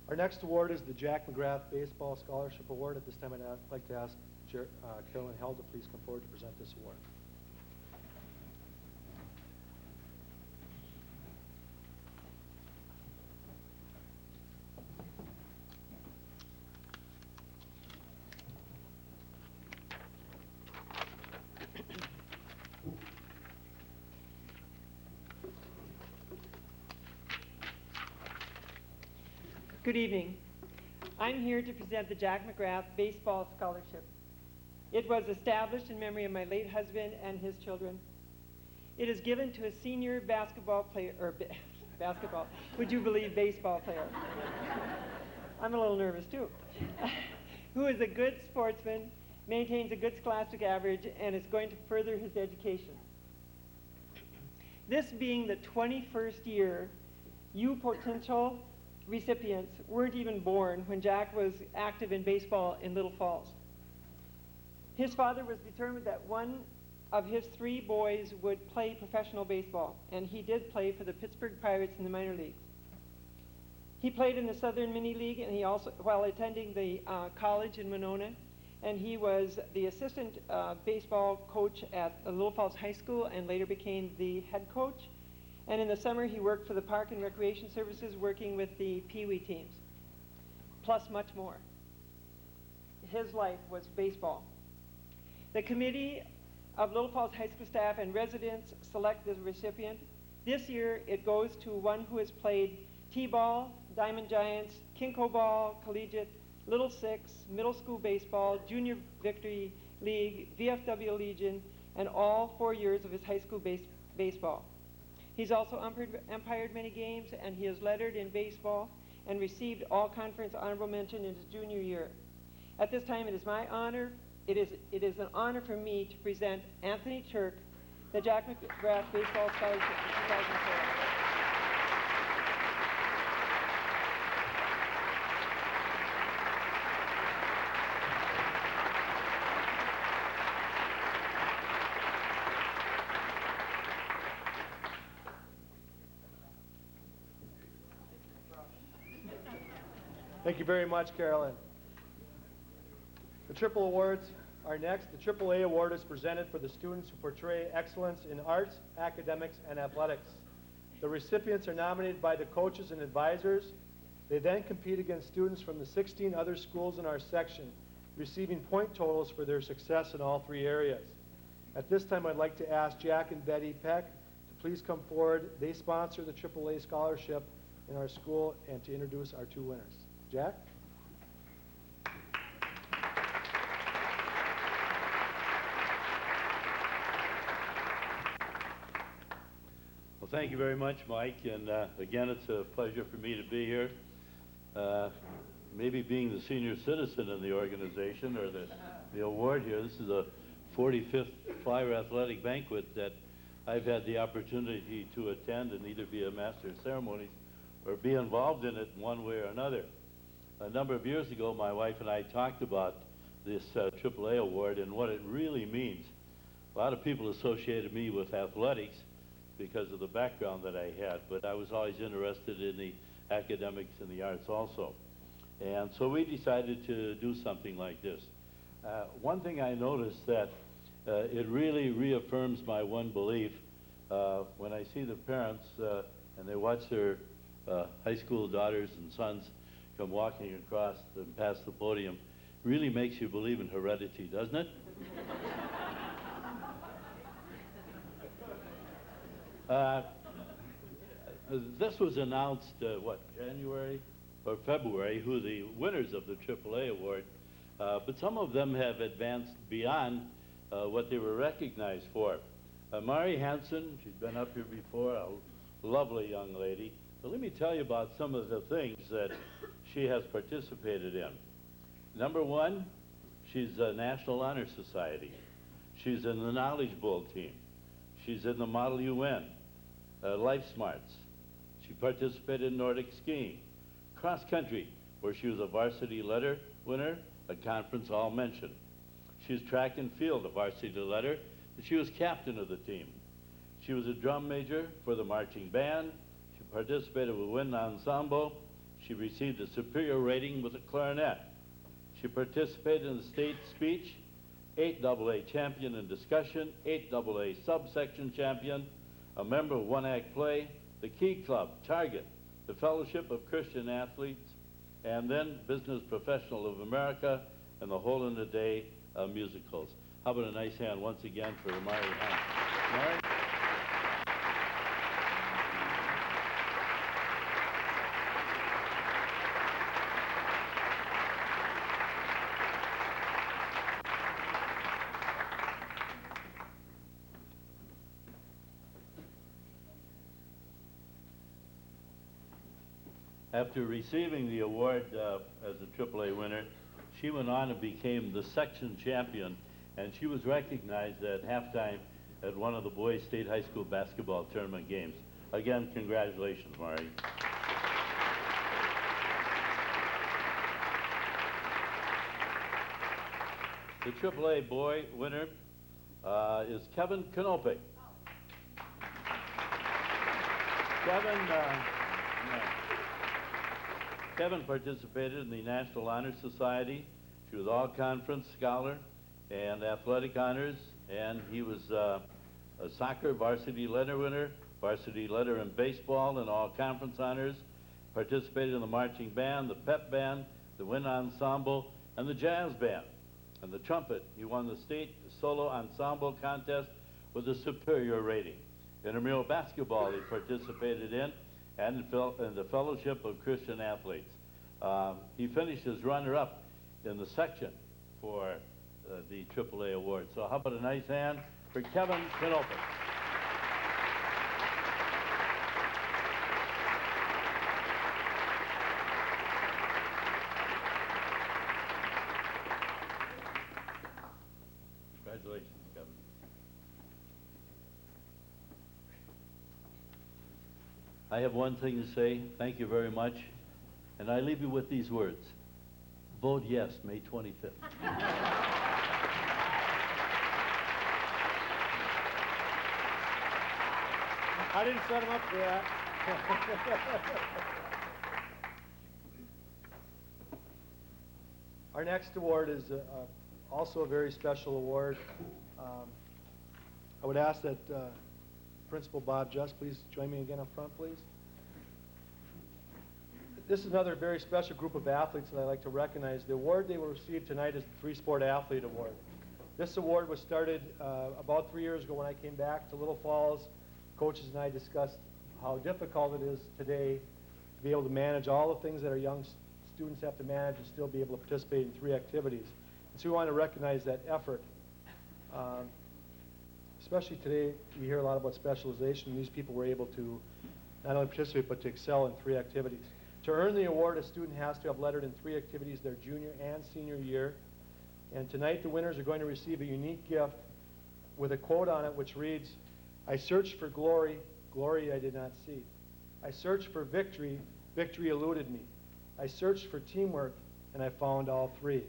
Our next award is the Jack McGrath Baseball Scholarship Award. At this time, I'd like to ask Carolyn Held to please come forward to present this award. Good evening. I'm here to present the Jack McGrath Baseball Scholarship. It was established in memory of my late husband and his children. It is given to a senior basketball player, would you believe baseball player? I'm a little nervous too. Who is a good sportsman, maintains a good scholastic average, and is going to further his education. This being the 21st year, you potential recipients weren't even born when Jack was active in baseball in Little Falls. His father was determined that one of his 3 boys would play professional baseball, and he did play for the Pittsburgh Pirates in the minor leagues. He played in the Southern Mini League, and he also, while attending the college in Winona, and he was the assistant baseball coach at Little Falls High School and later became the head coach. And in the summer, he worked for the Park and Recreation Services, working with the Pee Wee teams, plus much more. His life was baseball. The committee of Little Falls High School staff and residents select the recipient. This year, it goes to one who has played T-ball, Diamond Giants, Kinko ball, collegiate, Little Six, middle school baseball, junior victory league, VFW Legion, and all 4 years of his high school baseball. He's also umpired many games, and he has lettered in baseball and received all conference honorable mention in his junior year. At this time, it is my honor, it is an honor for me to present Anthony Turk, the Jack McGrath Baseball Scholarship for 2004. Thank you very much, Carolyn. The triple awards are next. The AAA award is presented for the students who portray excellence in arts, academics, and athletics. The recipients are nominated by the coaches and advisors. They then compete against students from the 16 other schools in our section, receiving point totals for their success in all 3 areas. At this time, I'd like to ask Jack and Betty Peck to please come forward. They sponsor the AAA scholarship in our school, and to introduce our 2 winners. Jack? Well, thank you very much, Mike, and again, it's a pleasure for me to be here. Maybe being the senior citizen in the organization, or the award here, this is the 45th Flyer Athletic Banquet that I've had the opportunity to attend and either be a master of ceremonies or be involved in it in one way or another. A number of years ago, my wife and I talked about this AAA award and what it really means. A lot of people associated me with athletics because of the background that I had, but I was always interested in the academics and the arts also. And so we decided to do something like this. One thing I noticed that it really reaffirms my one belief when I see the parents and they watch their high school daughters and sons come walking across and past the podium, really makes you believe in heredity, doesn't it? This was announced, January or February, who the winners of the AAA award, but some of them have advanced beyond what they were recognized for. Mari Hansen, she's been up here before, a lovely young lady. But let me tell you about some of the things that she has participated in. Number one, she's a National Honor Society. She's in the Knowledge Bowl team. She's in the Model UN, Life Smarts. She participated in Nordic skiing, cross country, where she was a varsity letter winner, a conference all mention. She's track and field, a varsity letter, and she was captain of the team. She was a drum major for the marching band. She participated with wind ensemble. She received a superior rating with a clarinet. She participated in the state speech, 8 AA champion in discussion, 8 AA subsection champion, a member of One Act Play, the Key Club, Target, the Fellowship of Christian Athletes, and then Business Professional of America and the Hole in the Day musicals. How about a nice hand once again for Mari Hansen? Mari? After receiving the award as a AAA winner, she went on and became the section champion, and she was recognized at halftime at one of the boys' state high school basketball tournament games. Again, congratulations, Mari. The AAA boy winner is Kevin Canope. Kevin participated in the National Honor Society. She was all-conference scholar and athletic honors, and he was a soccer varsity letter winner, varsity letter in baseball and all-conference honors, participated in the marching band, the pep band, the wind ensemble, and the jazz band. And the trumpet, he won the state solo ensemble contest with a superior rating. Intramural basketball he participated in, and in the Fellowship of Christian Athletes. He finished as runner-up in the section for the AAA award. So how about a nice hand for Kevin Canope? Congratulations, Kevin. I have one thing to say. Thank you very much. And I leave you with these words. Vote yes, May 25th. I didn't set him up for that. Our next award is also a very special award. I would ask that Principal Bob Just please join me again up front, please. This is another very special group of athletes that I'd like to recognize. The award they will receive tonight is the Three-Sport Athlete Award. This award was started about 3 years ago when I came back to Little Falls. Coaches and I discussed how difficult it is today to be able to manage all the things that our young students have to manage and still be able to participate in 3 activities. And so we want to recognize that effort. Especially today, we hear a lot about specialization. These people were able to not only participate, but to excel in 3 activities. To earn the award, a student has to have lettered in 3 activities their junior and senior year. And tonight, the winners are going to receive a unique gift with a quote on it which reads, "I searched for glory, glory I did not see. I searched for victory, victory eluded me. I searched for teamwork, and I found all 3.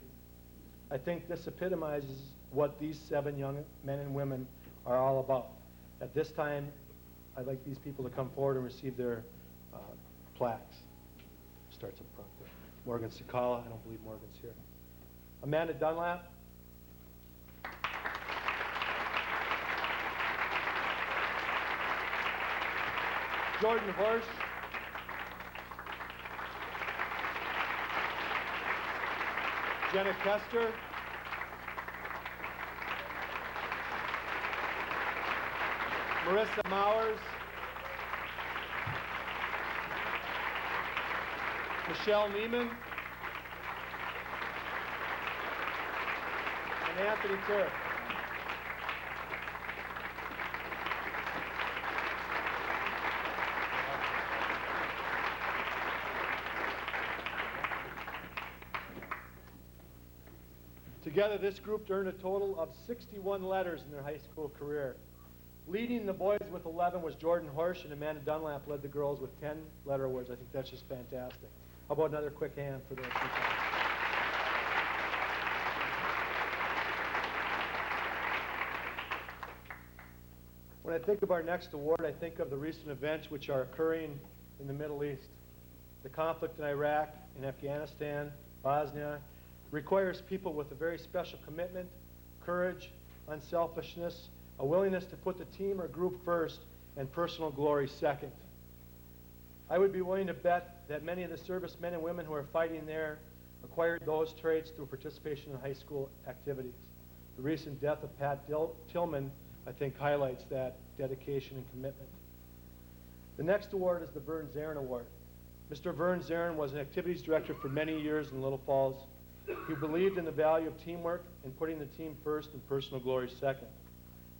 I think this epitomizes what these 7 young men and women are all about. At this time, I'd like these people to come forward and receive their plaques. starts up front there. Morgan Sakala, I don't believe Morgan's here. Amanda Dunlap. Jordan Horsch. Jenna Kester. Marissa Mowers. Michelle Neiman. And Anthony Turk. Together, this group earned a total of 61 letters in their high school career. Leading the boys with 11 was Jordan Horsch, and Amanda Dunlap led the girls with 10 letter awards. I think that's just fantastic. How about another quick hand for those people? When I think of our next award, I think of the recent events which are occurring in the Middle East. The conflict in Iraq, in Afghanistan, Bosnia, requires people with a very special commitment, courage, unselfishness, a willingness to put the team or group first, and personal glory second. I would be willing to bet that many of the servicemen and women who are fighting there acquired those traits through participation in high school activities. The recent death of Pat Tillman, I think, highlights that dedication and commitment. The next award is the Vern Zarin Award. Mr. Vern Zarin was an activities director for many years in Little Falls. He believed in the value of teamwork and putting the team first and personal glory second.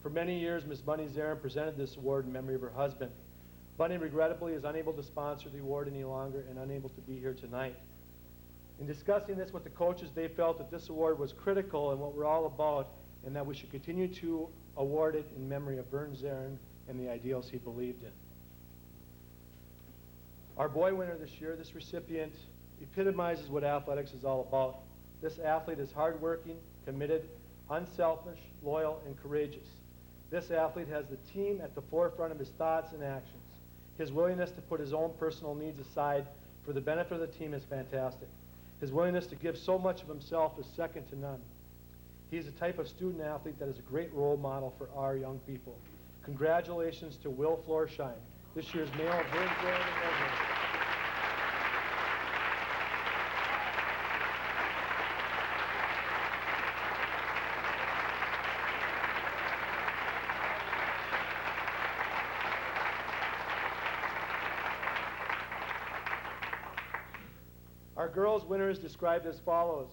For many years, Ms. Bunny Zarin presented this award in memory of her husband. Bunny regrettably is unable to sponsor the award any longer and unable to be here tonight. In discussing this with the coaches, they felt that this award was critical in what we're all about and that we should continue to award it in memory of Vern Zarin and the ideals he believed in. Our boy winner this year, this recipient, epitomizes what athletics is all about. This athlete is hardworking, committed, unselfish, loyal, and courageous. This athlete has the team at the forefront of his thoughts and actions. His willingness to put his own personal needs aside for the benefit of the team is fantastic. His willingness to give so much of himself is second to none. He's a type of student athlete that is a great role model for our young people. Congratulations to Will Florsheim, this year's male Vern Zarin Award. Our girls' winner is described as follows.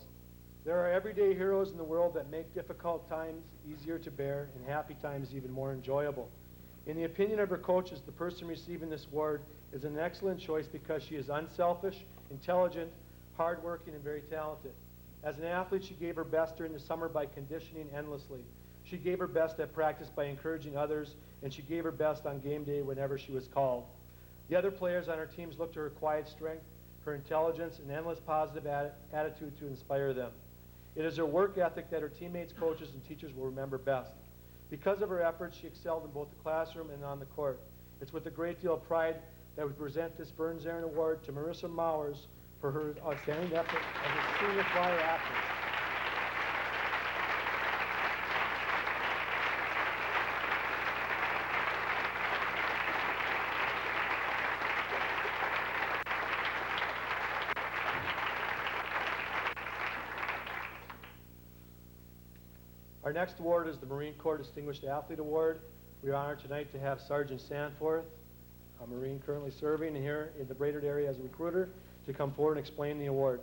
There are everyday heroes in the world that make difficult times easier to bear and happy times even more enjoyable. In the opinion of her coaches, the person receiving this award is an excellent choice because she is unselfish, intelligent, hardworking, and very talented. As an athlete, she gave her best during the summer by conditioning endlessly. She gave her best at practice by encouraging others, and she gave her best on game day whenever she was called. The other players on her teams looked to her quiet strength, her intelligence, and endless positive attitude to inspire them. It is her work ethic that her teammates, coaches, and teachers will remember best. Because of her efforts, she excelled in both the classroom and on the court. It's with a great deal of pride that we present this Vern Zarin Award to Marissa Mowers for her outstanding effort as a senior flyer athlete. Our next award is the Marine Corps Distinguished Athlete Award. We are honored tonight to have Sergeant Sanforth, a Marine currently serving here in the Brainerd area as a recruiter, to come forward and explain the award.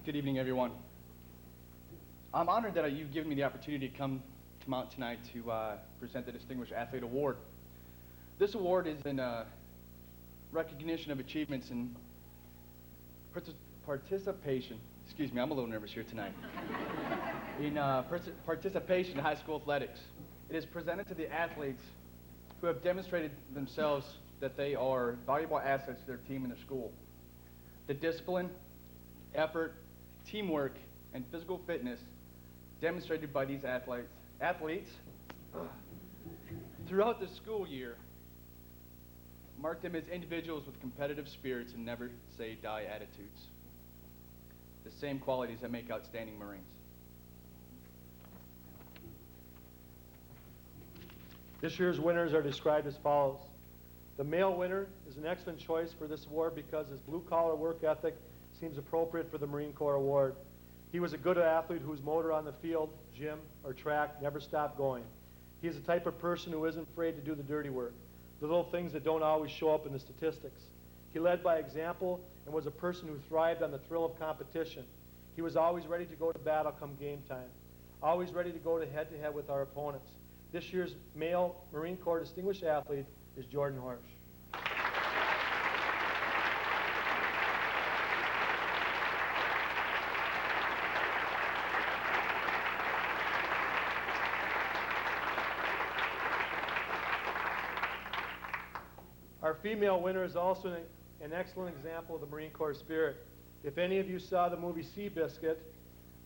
Good evening, everyone. I'm honored that you've given me the opportunity to come out tonight to present the Distinguished Athlete Award. This award is in recognition of achievements in participation. Excuse me, I'm a little nervous here tonight. In participation in high school athletics. It is presented to the athletes who have demonstrated themselves that they are valuable assets to their team and their school. The discipline, effort, teamwork, and physical fitness demonstrated by these athletes throughout the school year mark them as individuals with competitive spirits and never say die attitudes, the same qualities that make outstanding Marines. This year's winners are described as follows. The male winner is an excellent choice for this award because his blue-collar work ethic seems appropriate for the Marine Corps award. He was a good athlete whose motor on the field, gym, or track never stopped going. He is the type of person who isn't afraid to do the dirty work, the little things that don't always show up in the statistics. He led by example and was a person who thrived on the thrill of competition. He was always ready to go to battle come game time, always ready to go to head-to-head with our opponents. This year's male Marine Corps Distinguished Athlete is Jordan Horsch. Our female winner is also an excellent example of the Marine Corps spirit. If any of you saw the movie Seabiscuit,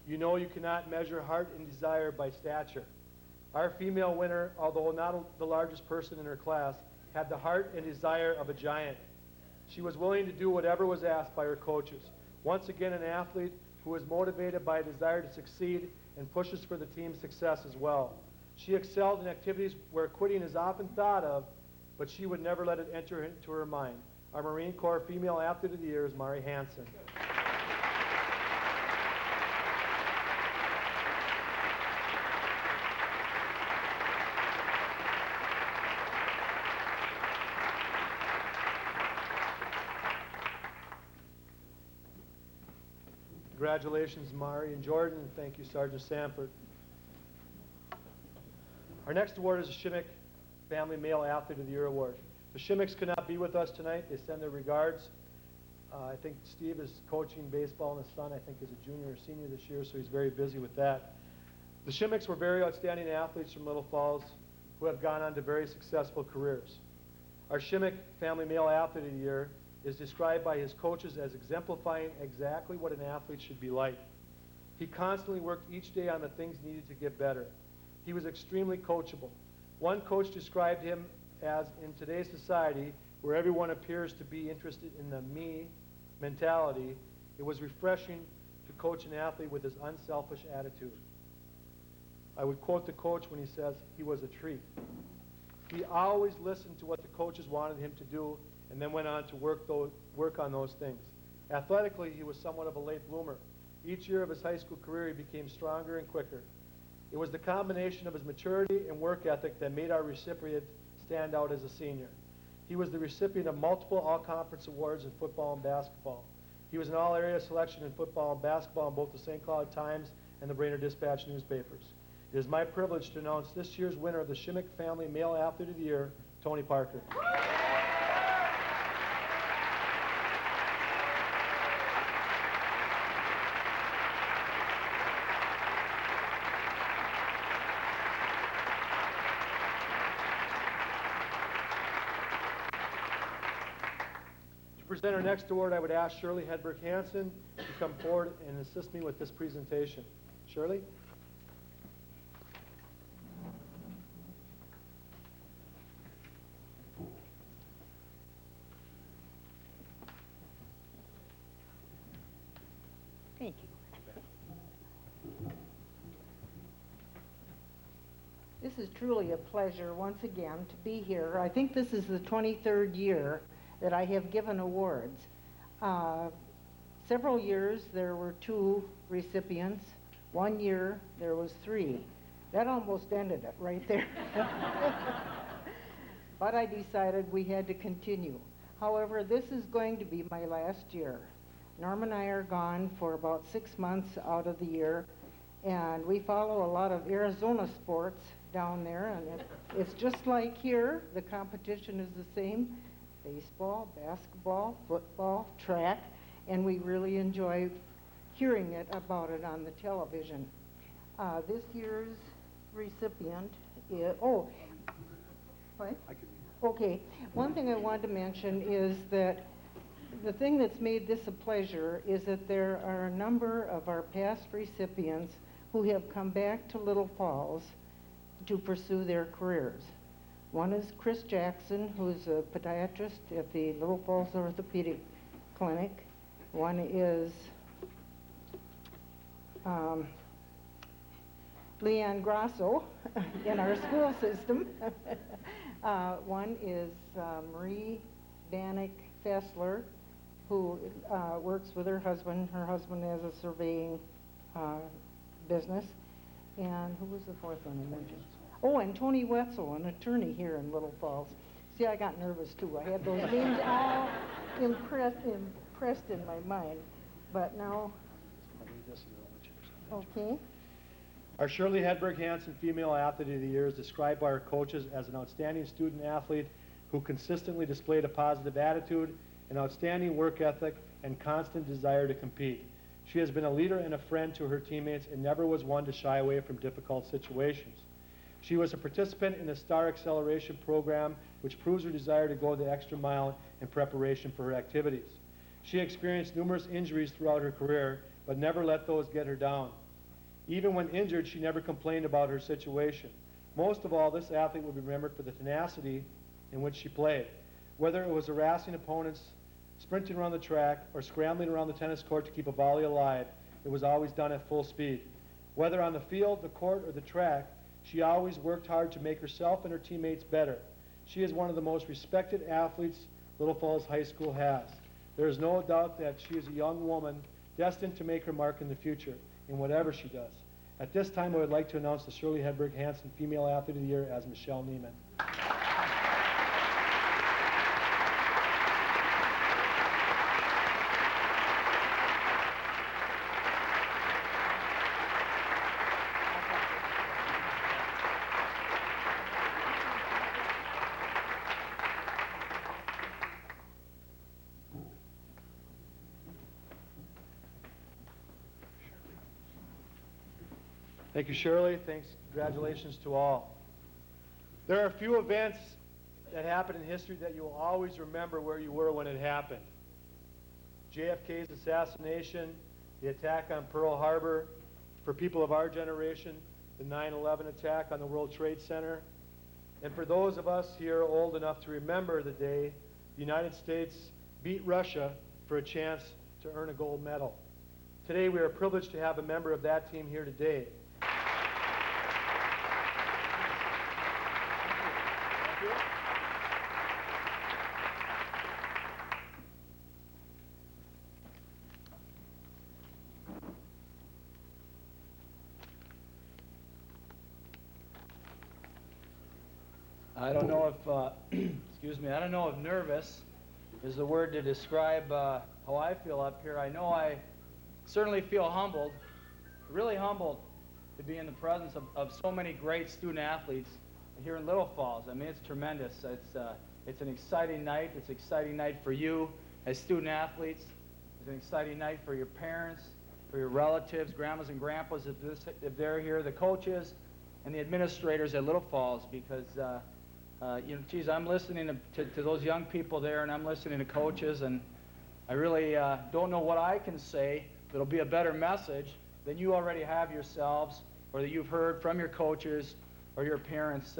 you know you cannot measure heart and desire by stature. Our female winner, although not the largest person in her class, had the heart and desire of a giant. She was willing to do whatever was asked by her coaches. Once again, an athlete who is motivated by a desire to succeed and pushes for the team's success as well. She excelled in activities where quitting is often thought of, but she would never let it enter into her mind. Our Marine Corps Female Athlete of the Year is Mari Hansen. Congratulations, Mari and Jordan, and thank you, Sergeant Sanford. Our next award is the Shimmick Family Male Athlete of the Year Award. The Shimmicks could not be with us tonight. They send their regards. I think Steve is coaching baseball, and his son, I think, is a junior or senior this year, so he's very busy with that. The Shimmicks were very outstanding athletes from Little Falls who have gone on to very successful careers. Our Shimmick Family Male Athlete of the Year is described by his coaches as exemplifying exactly what an athlete should be like. He constantly worked each day on the things needed to get better. He was extremely coachable. One coach described him as, in today's society, where everyone appears to be interested in the me mentality, it was refreshing to coach an athlete with his unselfish attitude. I would quote the coach when he says he was a treat. He always listened to what the coaches wanted him to do and then went on to work on those things. Athletically, he was somewhat of a late bloomer. Each year of his high school career, he became stronger and quicker. It was the combination of his maturity and work ethic that made our recipient stand out as a senior. He was the recipient of multiple all-conference awards in football and basketball. He was an all-area selection in football and basketball in both the St. Cloud Times and the Brainerd Dispatch newspapers. It is my privilege to announce this year's winner of the Shimmick Family Male Athlete of the Year, Tony Parker. To present our next award, I would ask Shirley Hedberg Hansen to come forward and assist me with this presentation. Shirley? Thank you. This is truly a pleasure once again to be here. I think this is the 23rd year that I have given awards. Several years there were 2 recipients. 1 year there was 3. That almost ended it right there. But I decided we had to continue. However, this is going to be my last year. Norm and I are gone for about 6 months out of the year, and we follow a lot of Arizona sports down there, and it's just like here. The competition is the same: baseball, basketball, football, track, and we really enjoy hearing about it on the television. This year's recipient is, what? Okay, one thing I wanted to mention is that the thing that's made this a pleasure is that there are a number of our past recipients who have come back to Little Falls to pursue their careers. One is Chris Jackson, who's a podiatrist at the Little Falls Orthopedic Clinic. One is Leon Grasso in our school system. One is Marie Bannock Fessler, who works with her husband. Her husband has a surveying business. And who was the fourth one I mentioned? Oh, and Tony Wetzel, an attorney here in Little Falls. See, I got nervous too. I had those names all impressed in my mind. But now, okay. Our Shirley Hedberg Hansen Female Athlete of the Year is described by our coaches as an outstanding student athlete who consistently displayed a positive attitude, an outstanding work ethic, and constant desire to compete. She has been a leader and a friend to her teammates and never was one to shy away from difficult situations. She was a participant in the STAR Acceleration Program, which proves her desire to go the extra mile in preparation for her activities. She experienced numerous injuries throughout her career, but never let those get her down. Even when injured, she never complained about her situation. Most of all, this athlete will be remembered for the tenacity in which she played. Whether it was harassing opponents, sprinting around the track, or scrambling around the tennis court to keep a volley alive, it was always done at full speed. Whether on the field, the court, or the track, she always worked hard to make herself and her teammates better. She is one of the most respected athletes Little Falls High School has. There is no doubt that she is a young woman destined to make her mark in the future in whatever she does. At this time, I would like to announce the Shirley Hedberg Hansen Female Athlete of the Year as Michelle Neiman. Thank you, Shirley. Thanks. Congratulations to all. There are a few events that happened in history that you will always remember where you were when it happened. JFK's assassination, the attack on Pearl Harbor, for people of our generation, the 9/11 attack on the World Trade Center, and for those of us here old enough to remember the day the United States beat Russia for a chance to earn a gold medal. Today we are privileged to have a member of that team here today. I don't know if, excuse me, I don't know if nervous is the word to describe how I feel up here. I know I certainly feel humbled, really humbled to be in the presence of so many great student athletes here in Little Falls. I mean, it's tremendous. It's an exciting night. It's an exciting night for you as student athletes. It's an exciting night for your parents, for your relatives, grandmas and grandpas if they're here, the coaches, and the administrators at Little Falls, because you know, geez, I'm listening to those young people there, and I'm listening to coaches, and I really don't know what I can say that'll be a better message than you already have yourselves, or that you've heard from your coaches or your parents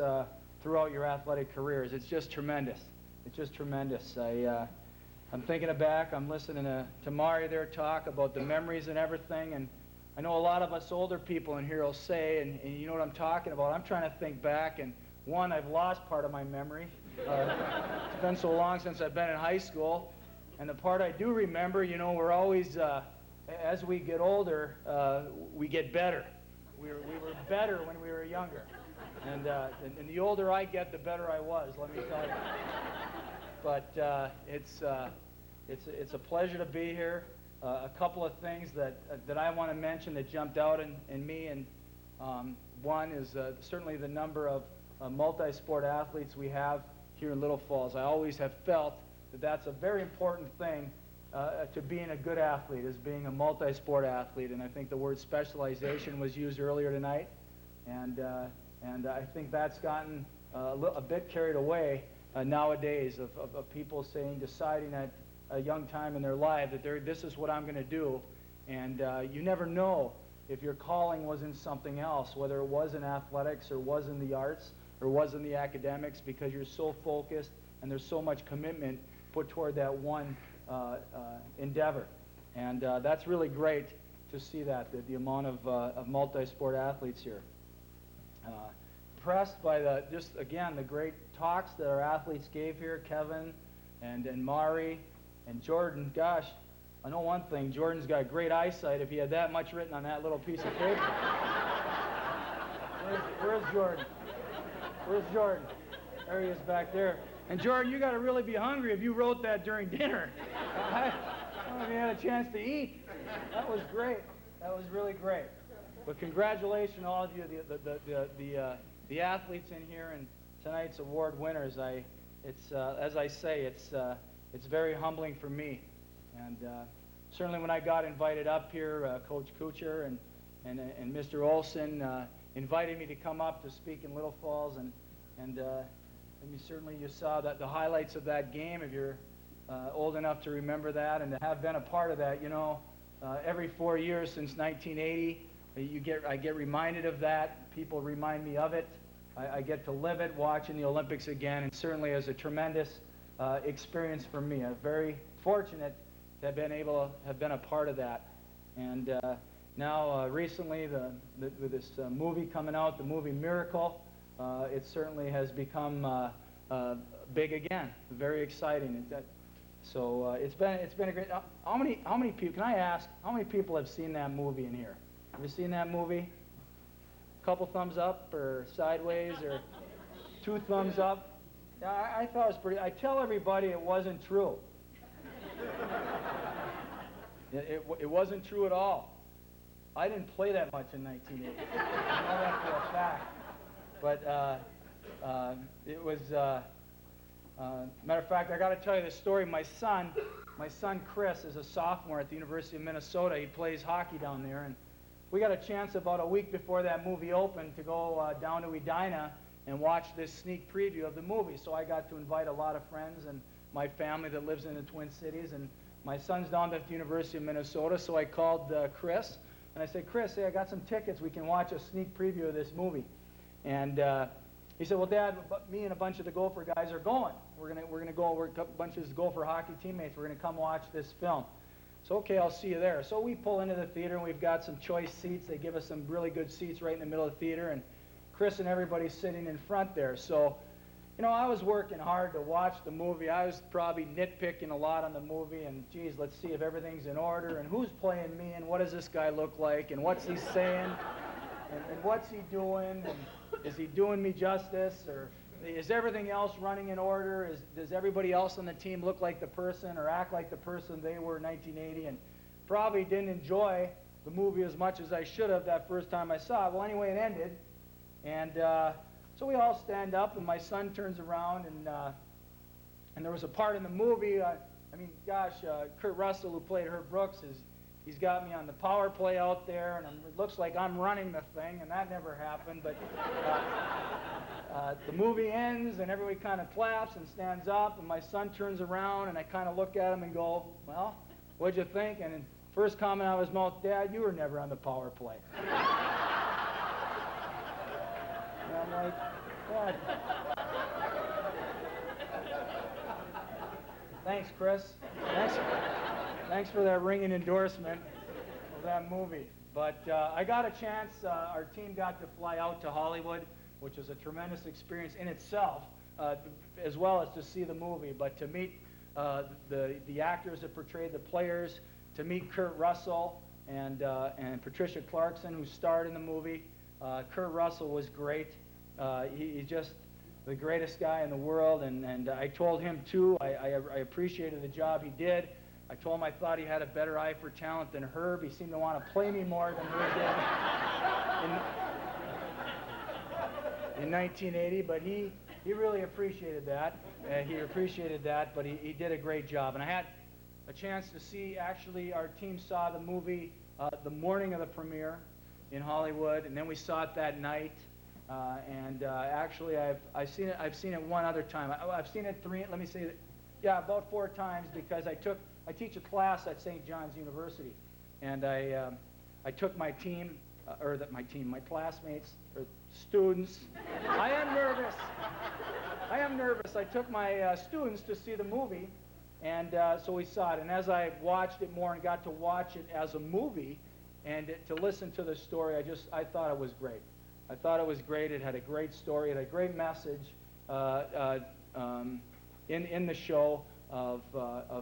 throughout your athletic careers. It's just tremendous. It's just tremendous. I'm thinking back, I'm listening to Mari there talk about the memories and everything, and I know a lot of us older people in here will say, and you know what I'm talking about, I'm trying to think back, and one, I've lost part of my memory. It's been so long since I've been in high school. And the part I do remember, you know, we're always, as we get older, we get better. We were better when we were younger. And the older I get, the better I was, let me tell you. But it's a pleasure to be here. A couple of things that I want to mention that jumped out in me, and one is certainly the number of multi-sport athletes we have here in Little Falls. I always have felt that that's a very important thing to being a good athlete, is being a multi-sport athlete, and I think the word specialization was used earlier tonight, and I think that's gotten a bit carried away nowadays of people deciding at a young time in their life that this is what I'm going to do, and you never know if your calling was in something else, whether it was in athletics or was in the arts or was in the academics, because you're so focused and there's so much commitment put toward that one endeavor. And that's really great to see that, the amount of multi-sport athletes here. Impressed by the great talks that our athletes gave here, Kevin and Mari and Jordan. Gosh, I know one thing, Jordan's got great eyesight if he had that much written on that little piece of paper. Where's Jordan? Where's Jordan? There he is back there. And Jordan, you got to really be hungry if you wrote that during dinner. I don't know if you had a chance to eat. That was great. That was really great. But congratulations to all of you, the athletes in here and tonight's award winners. As I say, it's very humbling for me. And certainly when I got invited up here, Coach Kuchar and Mr. Olson invited me to come up to speak in Little Falls, and certainly you saw that the highlights of that game, if you're old enough to remember that and to have been a part of that. Every 4 years since 1980, I get reminded of that. People remind me of it. I get to live it, watching the Olympics again, and certainly as a tremendous experience for me. I'm very fortunate to have been a part of that. And now recently, with this movie coming out, the movie Miracle, it certainly has become big again. Very exciting. So it's been a great. How many people? Can I ask how many people have seen that movie in here? Have you seen that movie? A couple thumbs up or sideways or 2 thumbs up? Yeah, I thought it was pretty. I tell everybody it wasn't true. It wasn't true at all. I didn't play that much in 1980. I know that for a fact. But it was. Matter of fact, I got to tell you this story. My son Chris is a sophomore at the University of Minnesota. He plays hockey down there, and we got a chance about a week before that movie opened to go down to Edina and watch this sneak preview of the movie. So I got to invite a lot of friends and my family that lives in the Twin Cities, and my son's down at the University of Minnesota. So I called Chris, and I said, Chris, hey, I got some tickets. We can watch a sneak preview of this movie. And he said, well, Dad, me and a bunch of the Gopher guys are going. We're gonna go. We're a bunch of Gopher hockey teammates. We're gonna come watch this film. So okay, I'll see you there. So we pull into the theater, and we've got some choice seats. They give us some really good seats right in the middle of the theater, and Chris and everybody's sitting in front there. So, I was working hard to watch the movie. I was probably nitpicking a lot on the movie, and geez, let's see if everything's in order, and who's playing me, and what does this guy look like, and what's he saying, and what's he doing, and is he doing me justice, or is everything else running in order? Does everybody else on the team look like the person or act like the person they were in 1980? And probably didn't enjoy the movie as much as I should have that first time I saw it. Well, anyway, it ended, and so we all stand up, and my son turns around, and there was a part in the movie. Kurt Russell, who played Herb Brooks, he's got me on the power play out there, and it looks like I'm running the thing, and that never happened. But the movie ends, and everybody kind of claps and stands up, and my son turns around, and I kind of look at him and go, well, what'd you think? And first comment out of his mouth, Dad, you were never on the power play. And I'm like, Dad. Thanks, Chris. Thanks for that ringing endorsement of that movie. But I got a chance, our team got to fly out to Hollywood, which was a tremendous experience in itself, as well as to see the movie. But to meet the actors that portrayed the players, to meet Kurt Russell and Patricia Clarkson, who starred in the movie. Kurt Russell was great. He's just the greatest guy in the world, and I told him too, I appreciated the job he did. I told him I thought he had a better eye for talent than Herb. He seemed to want to play me more than Herb did in 1980, but he really appreciated that. But he did a great job. And I had a chance to see, actually, our team saw the movie the morning of the premiere in Hollywood, and then we saw it that night. Actually, I've seen it one other time. I've seen it about 4 times, because I teach a class at St. John's University, and I I took my team, my classmates, or students. I am nervous. I took my students to see the movie, and so we saw it. And as I watched it more and got to watch it as a movie and to listen to the story, I thought it was great. I thought it was great. It had a great story. It had a great message in the show of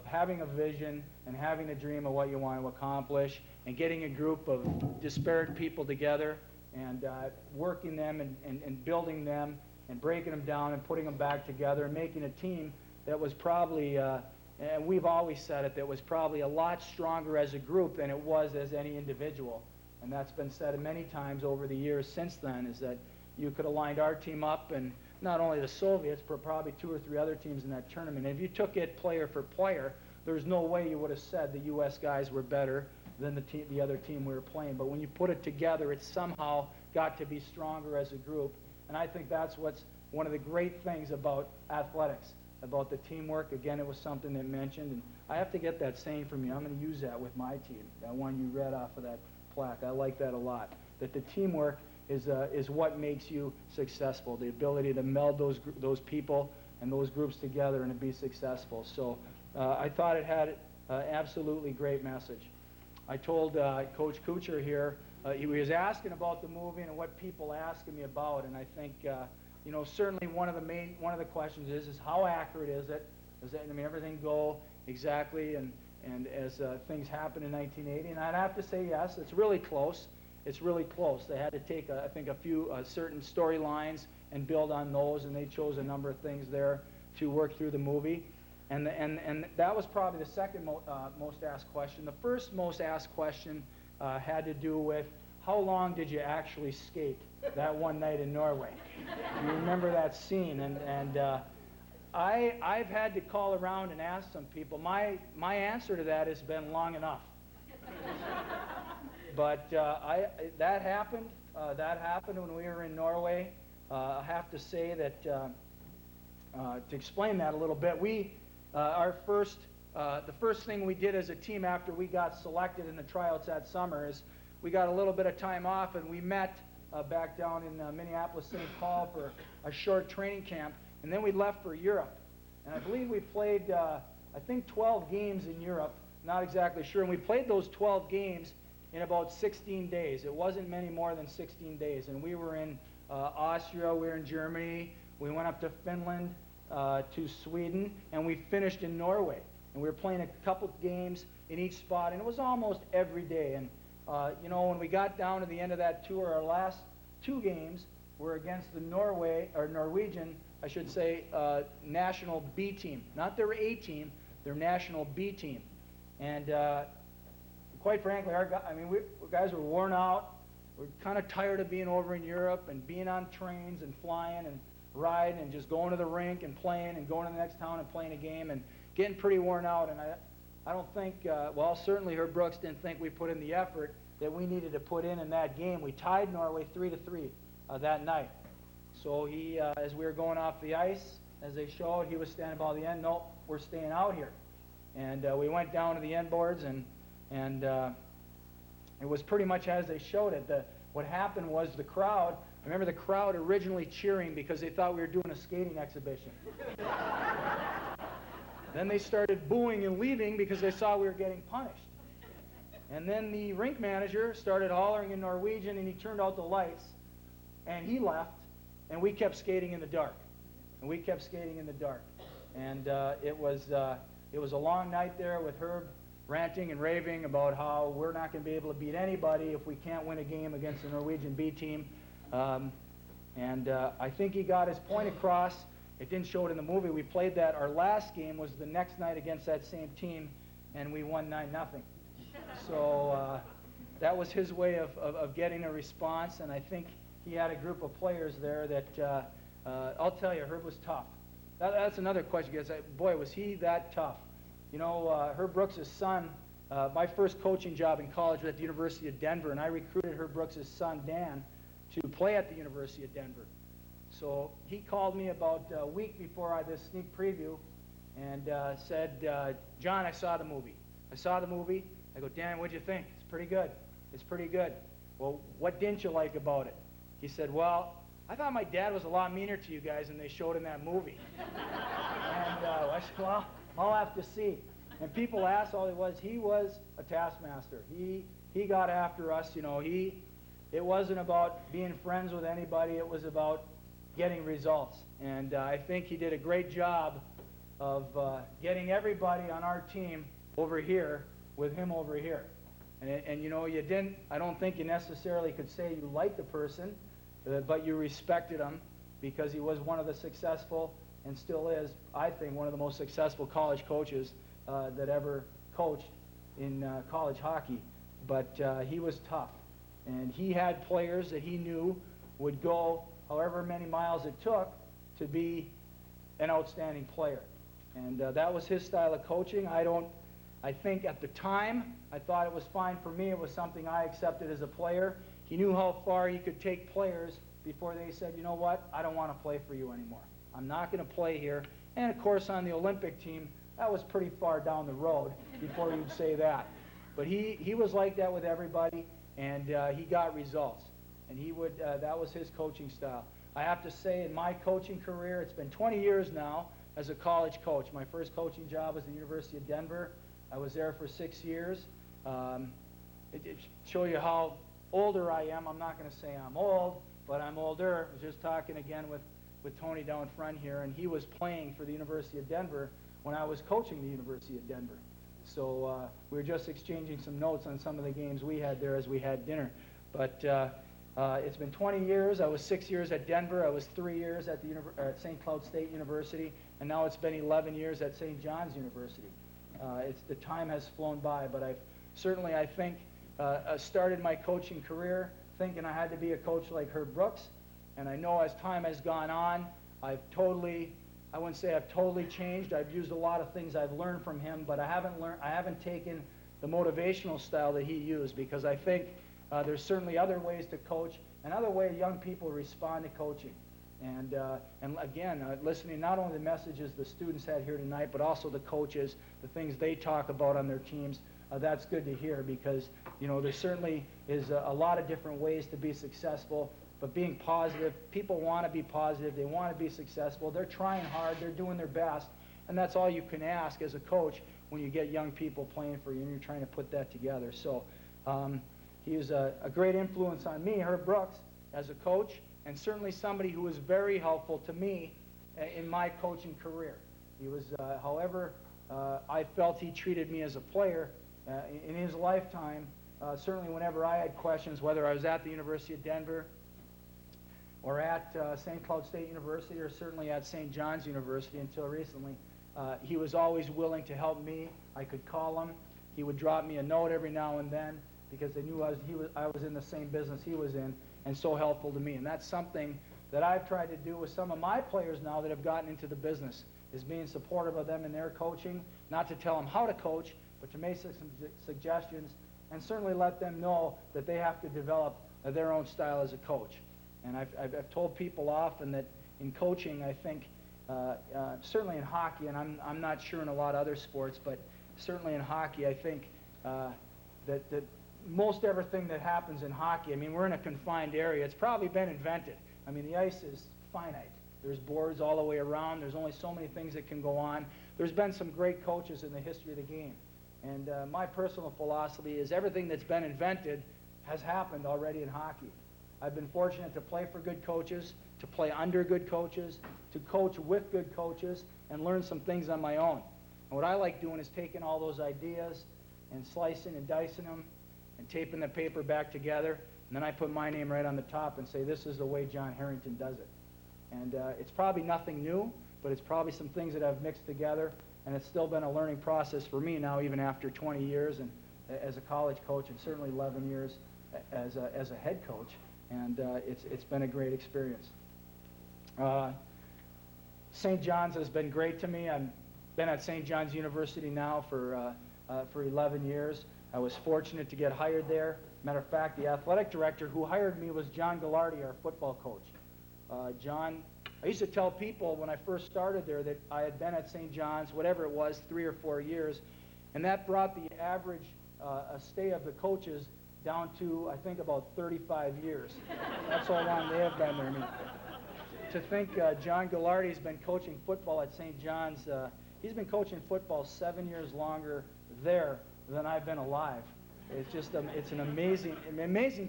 having a vision and having a dream of what you want to accomplish and getting a group of disparate people together and working them and building them and breaking them down and putting them back together and making a team that was probably, and we've always said it, that was probably a lot stronger as a group than it was as any individual. And that's been said many times over the years since then, is that you could have lined our team up and not only the Soviets, but probably 2 or 3 other teams in that tournament. And if you took it player for player, there's no way you would have said the U.S. guys were better than the other team we were playing. But when you put it together, it somehow got to be stronger as a group. And I think that's what's one of the great things about athletics, about the teamwork. Again, it was something they mentioned. And I have to get that saying from you. I'm going to use that with my team, that one you read off of that plaque. I like that a lot, that the teamwork is what makes you successful, the ability to meld those people and those groups together and to be successful. So I thought it had absolutely great message. I told Coach Kuchar here, he was asking about the movie and what people asking me about, and I think certainly one of the questions is how accurate is it? Does everything go exactly and as things happened in 1980? And I'd have to say yes, it's really close. It's really close. They had to take, I think, a few certain storylines and build on those, and they chose a number of things there to work through the movie. And that was probably the second most asked question. The first most asked question had to do with how long did you actually skate that one night in Norway? Do you remember that scene? And I've had to call around and ask some people. My answer to that has been long enough. But that happened. That happened when we were in Norway. I have to say that to explain that a little bit, the first thing we did as a team after we got selected in the tryouts that summer is we got a little bit of time off and we met back down in Minneapolis, St. Paul for a short training camp, and then we left for Europe. And I believe we played, I think 12 games in Europe, not exactly sure, and we played those 12 games in about 16 days. It wasn't many more than 16 days. And we were in Austria, we were in Germany, we went up to Finland, to Sweden, and we finished in Norway. And we were playing a couple games in each spot, and it was almost every day. And when we got down to the end of that tour, our last 2 games were against the Norwegian, I should say, national B team. Not their A team, their national B team. And quite frankly, our guys were worn out. We're kind of tired of being over in Europe and being on trains and flying and riding and just going to the rink and playing and going to the next town and playing a game and getting pretty worn out. And I don't think, certainly Herb Brooks didn't think we put in the effort that we needed to put in that game. We tied Norway 3-3 that night. So he, as we were going off the ice, as they showed, he was standing by the end. Nope, we're staying out here. And we went down to the end boards and it was pretty much as they showed it. What happened was the crowd, I remember the crowd originally cheering because they thought we were doing a skating exhibition. Then they started booing and leaving because they saw we were getting punished. And then the rink manager started hollering in Norwegian and he turned out the lights and he left and we kept skating in the dark. And it was a long night there with Herb ranting and raving about how we're not going to be able to beat anybody if we can't win a game against the Norwegian B team. I think he got his point across. It didn't show it in the movie. We played that. Our last game was the next night against that same team, and we won 9-0. So that was his way of getting a response, and I think he had a group of players there that, I'll tell you, Herb was tough. That's another question. Because, boy, was he that tough. Herb Brooks' son, my first coaching job in college was at the University of Denver, and I recruited Herb Brooks' son, Dan, to play at the University of Denver. So he called me about a week before this sneak preview and said, John, I saw the movie. I go, Dan, what'd you think? It's pretty good. It's pretty good. Well, what didn't you like about it? He said, well, I thought my dad was a lot meaner to you guys than they showed in that movie. And I said, well, I'll have to see. And people asked, all he was a taskmaster. He got after us, you know. It wasn't about being friends with anybody. It was about getting results. And I think he did a great job of getting everybody on our team over here with him over here. And you know, I don't think you necessarily could say you liked the person, but you respected him because he was one of the successful, and still is, I think, one of the most successful college coaches that ever coached in college hockey. But he was tough, and he had players that he knew would go however many miles it took to be an outstanding player. And that was his style of coaching. I think at the time, I thought it was fine for me. It was something I accepted as a player. He knew how far he could take players before they said, you know what, I don't want to play for you anymore. I'm not going to play here. And of course, on the Olympic team, that was pretty far down the road before you'd say that. But he was like that with everybody, and he got results. And that was his coaching style. I have to say, in my coaching career, it's been 20 years now as a college coach. My first coaching job was at the University of Denver. I was there for 6 years. It show you how older I am. I'm not going to say I'm old, but I'm older. I was just talking again with Tony down front here, and he was playing for the University of Denver when I was coaching the University of Denver. So we were just exchanging some notes on some of the games we had there as we had dinner. But it's been 20 years. I was 6 years at Denver. I was 3 years at St. Cloud State University, and now it's been 11 years at St. John's University. The time has flown by, but I think, started my coaching career thinking I had to be a coach like Herb Brooks, and I know as time has gone on, I wouldn't say I've totally changed. I've used a lot of things I've learned from him, but I haven't taken the motivational style that he used, because I think there's certainly other ways to coach and other ways young people respond to coaching. And again, listening not only to the messages the students had here tonight, but also the coaches, the things they talk about on their teams, that's good to hear, because, you know, there certainly is a lot of different ways to be successful, but being positive, people want to be positive, they want to be successful, they're trying hard, they're doing their best, and that's all you can ask as a coach when you get young people playing for you and you're trying to put that together. So he was a great influence on me, Herb Brooks, as a coach, and certainly somebody who was very helpful to me in my coaching career. He was, however I felt he treated me as a player in his lifetime, certainly whenever I had questions, whether I was at the University of Denver or at St. Cloud State University or certainly at St. John's University until recently, he was always willing to help me. I could call him. He would drop me a note every now and then because they knew I was in the same business he was in, and so helpful to me. And that's something that I've tried to do with some of my players now that have gotten into the business, is being supportive of them in their coaching, not to tell them how to coach, but to make some suggestions, and certainly let them know that they have to develop their own style as a coach. And I've told people often that in coaching, I think, certainly in hockey, and I'm not sure in a lot of other sports, but certainly in hockey, I think that most everything that happens in hockey, I mean, we're in a confined area. It's probably been invented. I mean, the ice is finite. There's boards all the way around. There's only so many things that can go on. There's been some great coaches in the history of the game. And my personal philosophy is everything that's been invented has happened already in hockey. I've been fortunate to play for good coaches, to play under good coaches, to coach with good coaches, and learn some things on my own. And what I like doing is taking all those ideas and slicing and dicing them and taping the paper back together, and then I put my name right on the top and say, this is the way John Harrington does it. And it's probably nothing new, but it's probably some things that I've mixed together, and it's still been a learning process for me now, even after 20 years and as a college coach, and certainly 11 years as a head coach, and it's been a great experience. St. John's has been great to me. I've been at St. John's University now for 11 years. I was fortunate to get hired there. Matter of fact, the athletic director who hired me was John Gallardi, our football coach. John, I used to tell people when I first started there that I had been at St. John's, whatever it was, 3 or 4 years, and that brought the average stay of the coaches down to, I think, about 35 years. That's how long they have been there. I mean, to think John Gallardi's been coaching football at St. John's, he's been coaching football 7 years longer there than I've been alive. It's just, it's an amazing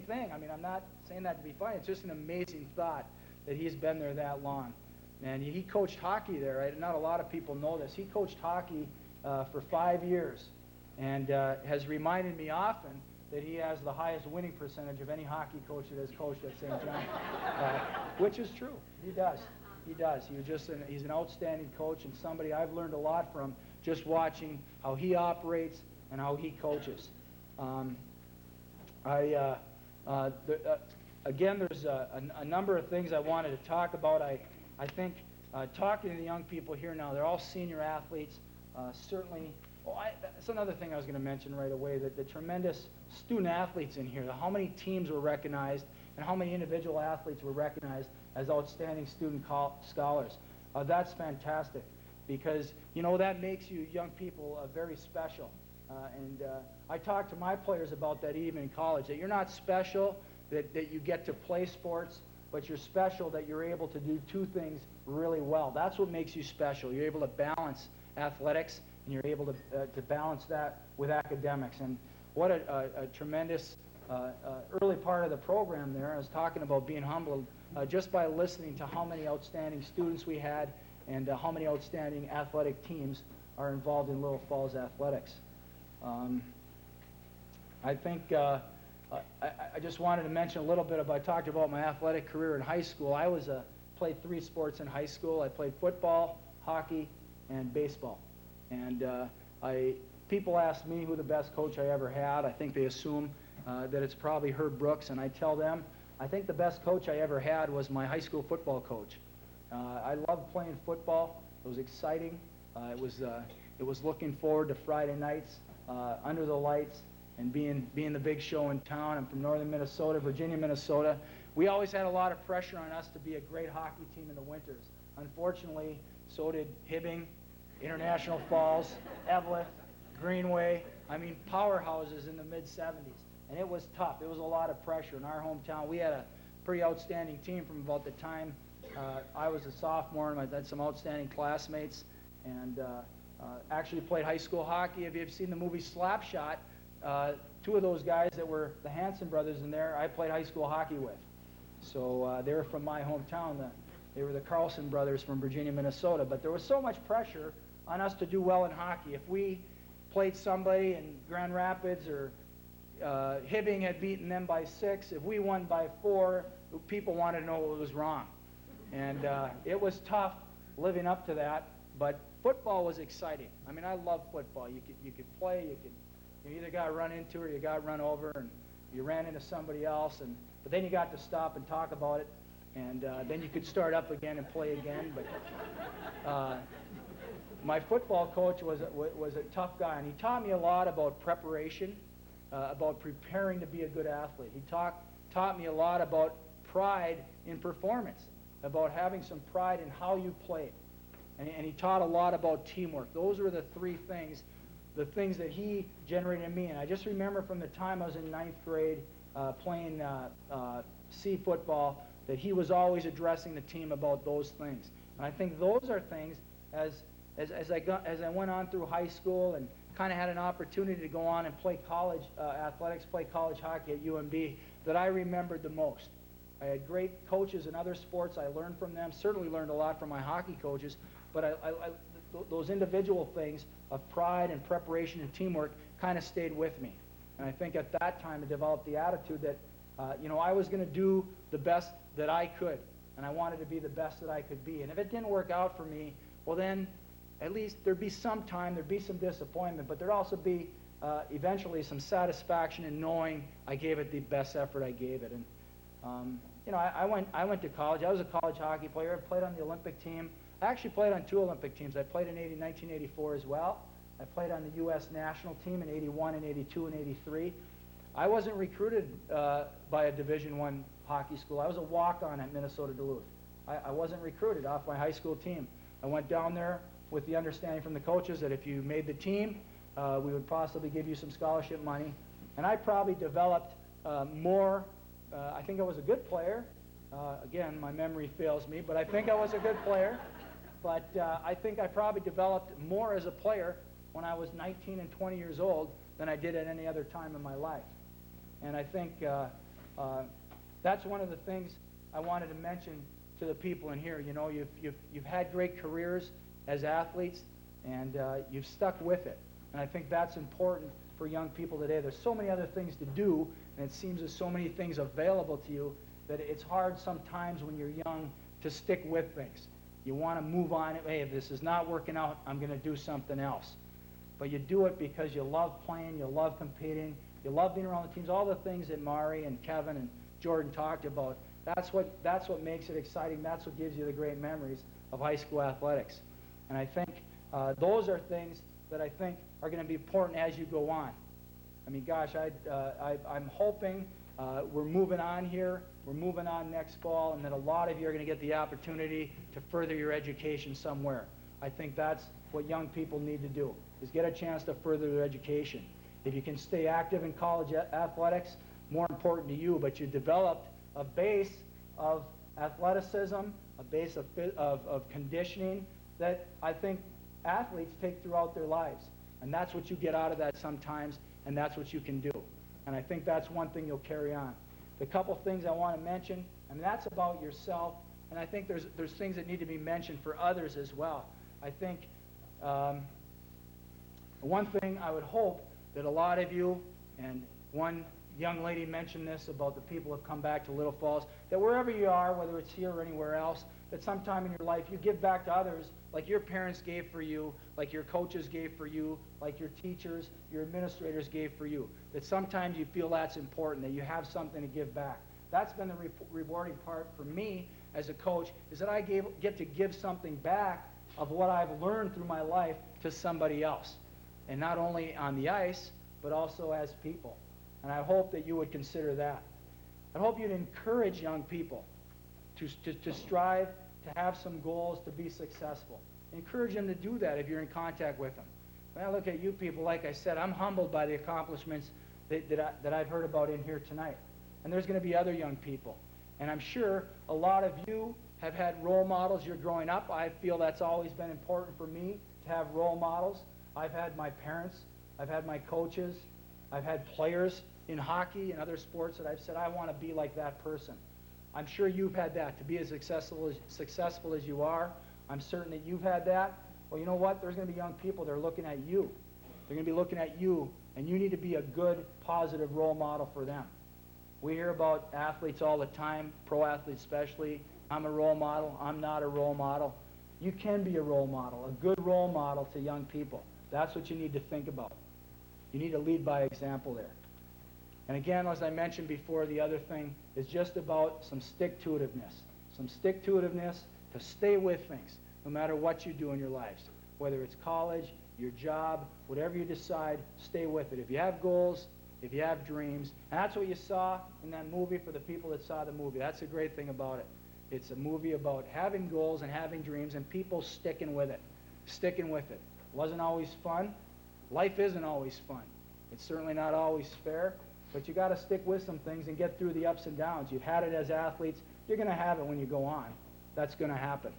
thing. I mean, I'm not saying that to be funny. It's just an amazing thought that he's been there that long. And he coached hockey there, right? Not a lot of people know this. He coached hockey for 5 years and has reminded me often that he has the highest winning percentage of any hockey coach that has coached at St. John's, which is true. He does. He does. He's an outstanding coach and somebody I've learned a lot from just watching how he operates and how he coaches. Again, there's a number of things I wanted to talk about. I think talking to the young people here now, they're all senior athletes. Certainly, that's another thing I was going to mention right away, that the tremendous student athletes in here, how many teams were recognized and how many individual athletes were recognized as outstanding student scholars. That's fantastic because, you know, that makes you young people very special. I talked to my players about that even in college, that you're not special, that you get to play sports, but you're special that you're able to do two things really well. That's what makes you special. You're able to balance athletics, and you're able to balance that with academics. And what a tremendous early part of the program there. I was talking about being humbled just by listening to how many outstanding students we had and how many outstanding athletic teams are involved in Little Falls athletics. I think I just wanted to mention a little bit about, I talked about my athletic career in high school. I played 3 sports in high school. I played football, hockey, and baseball. And people ask me who the best coach I ever had. I think they assume that it's probably Herb Brooks, and I tell them, I think the best coach I ever had was my high school football coach. I loved playing football. It was exciting. It was looking forward to Friday nights under the lights and being the big show in town. I'm from northern Minnesota, Virginia, Minnesota. We always had a lot of pressure on us to be a great hockey team in the winters. Unfortunately, so did Hibbing, International Falls, Evelyn, Greenway. I mean, powerhouses in the mid-'70s. And it was tough. It was a lot of pressure. In our hometown, we had a pretty outstanding team from about the time I was a sophomore, and I had some outstanding classmates. And actually played high school hockey. If you've seen the movie Slapshot, 2 of those guys that were the Hanson brothers in there, I played high school hockey with. So they were from my hometown. They were the Carlson brothers from Virginia, Minnesota. But there was so much pressure on us to do well in hockey. If we played somebody in Grand Rapids or Hibbing had beaten them by 6, if we won by 4, people wanted to know what was wrong. And it was tough living up to that, but football was exciting. I mean, I love football. You could play, you either got run into or you got run over, and you ran into somebody else, but then you got to stop and talk about it, and then you could start up again and play again. But my football coach was a tough guy, and he taught me a lot about preparation, about preparing to be a good athlete. He taught me a lot about pride in performance, about having some pride in how you played. And he taught a lot about teamwork. Those were the 3 things, the things that he generated in me. And I just remember from the time I was in 9th grade playing C football that he was always addressing the team about those things. And I think those are things, as I went on through high school and kind of had an opportunity to go on and play college athletics, play college hockey at UMB, that I remembered the most. I had great coaches in other sports. I learned from them, certainly learned a lot from my hockey coaches, but those individual things of pride and preparation and teamwork kind of stayed with me. And I think at that time I developed the attitude that, I was going to do the best that I could, and I wanted to be the best that I could be. And if it didn't work out for me, well then, at least there'd be some time, there'd be some disappointment, but there'd also be eventually some satisfaction in knowing I gave it the best effort I gave it. And I went to college. I was a college hockey player. I played on the Olympic team. I actually played on 2 Olympic teams. I played in 1984 as well. I played on the U.S. national team in 81 and 82 and 83. I wasn't recruited by a Division I hockey school. I was a walk-on at Minnesota Duluth. I wasn't recruited off my high school team. I went down there with the understanding from the coaches that if you made the team, we would possibly give you some scholarship money. And I probably developed I think I was a good player. Again, my memory fails me, but I think I was a good player. But I think I probably developed more as a player when I was 19 and 20 years old than I did at any other time in my life. And I think that's one of the things I wanted to mention to the people in here. You know, you've had great careers as athletes, and you've stuck with it. And I think that's important for young people today. There's so many other things to do, and it seems there's so many things available to you that it's hard sometimes when you're young to stick with things. You want to move on. Hey, if this is not working out, I'm going to do something else. But you do it because you love playing, you love competing, you love being around the teams, all the things that Mari and Kevin and Jordan talked about. That's what makes it exciting. That's what gives you the great memories of high school athletics. And I think those are things that I think are going to be important as you go on. I mean, gosh, I'm hoping we're moving on here. We're moving on next fall, and that a lot of you are going to get the opportunity to further your education somewhere. I think that's what young people need to do, is get a chance to further their education. If you can stay active in college athletics, more important to you, but you developed a base of athleticism, a base of conditioning that I think athletes take throughout their lives. And that's what you get out of that sometimes, and that's what you can do. And I think that's one thing you'll carry on. The couple things I want to mention, and that's about yourself, and I think there's things that need to be mentioned for others as well. I think one thing I would hope that a lot of you, and one young lady mentioned this about the people who have come back to Little Falls, that wherever you are, whether it's here or anywhere else, that sometime in your life you give back to others like your parents gave for you, like your coaches gave for you, like your teachers, your administrators gave for you. That sometimes you feel that's important, that you have something to give back. That's been the rewarding part for me as a coach, is that I get to give something back of what I've learned through my life to somebody else. And not only on the ice, but also as people. And I hope that you would consider that. I hope you'd encourage young people to strive, to have some goals, to be successful. Encourage them to do that if you're in contact with them. When I look at you people, like I said, I'm humbled by the accomplishments that I've heard about in here tonight. And there's going to be other young people. And I'm sure a lot of you have had role models. You're growing up. I feel that's always been important for me to have role models. I've had my parents. I've had my coaches. I've had players in hockey and other sports that I've said, I want to be like that person. I'm sure you've had that, to be as successful as you are. I'm certain that you've had that. Well, you know what? There's going to be young people that are looking at you. They're going to be looking at you, and you need to be a good, positive role model for them. We hear about athletes all the time, pro athletes especially. I'm a role model. I'm not a role model. You can be a role model, a good role model to young people. That's what you need to think about. You need to lead by example there. And again, as I mentioned before, the other thing is just about some stick-to-itiveness. Some stick-to-itiveness to stay with things, no matter what you do in your lives. Whether it's college, your job, whatever you decide, stay with it. If you have goals, if you have dreams, and that's what you saw in that movie for the people that saw the movie. That's the great thing about it. It's a movie about having goals and having dreams and people sticking with it. Sticking with it. It wasn't always fun. Life isn't always fun. It's certainly not always fair. But you got to stick with some things and get through the ups and downs. You've had it as athletes. You're going to have it when you go on. That's going to happen.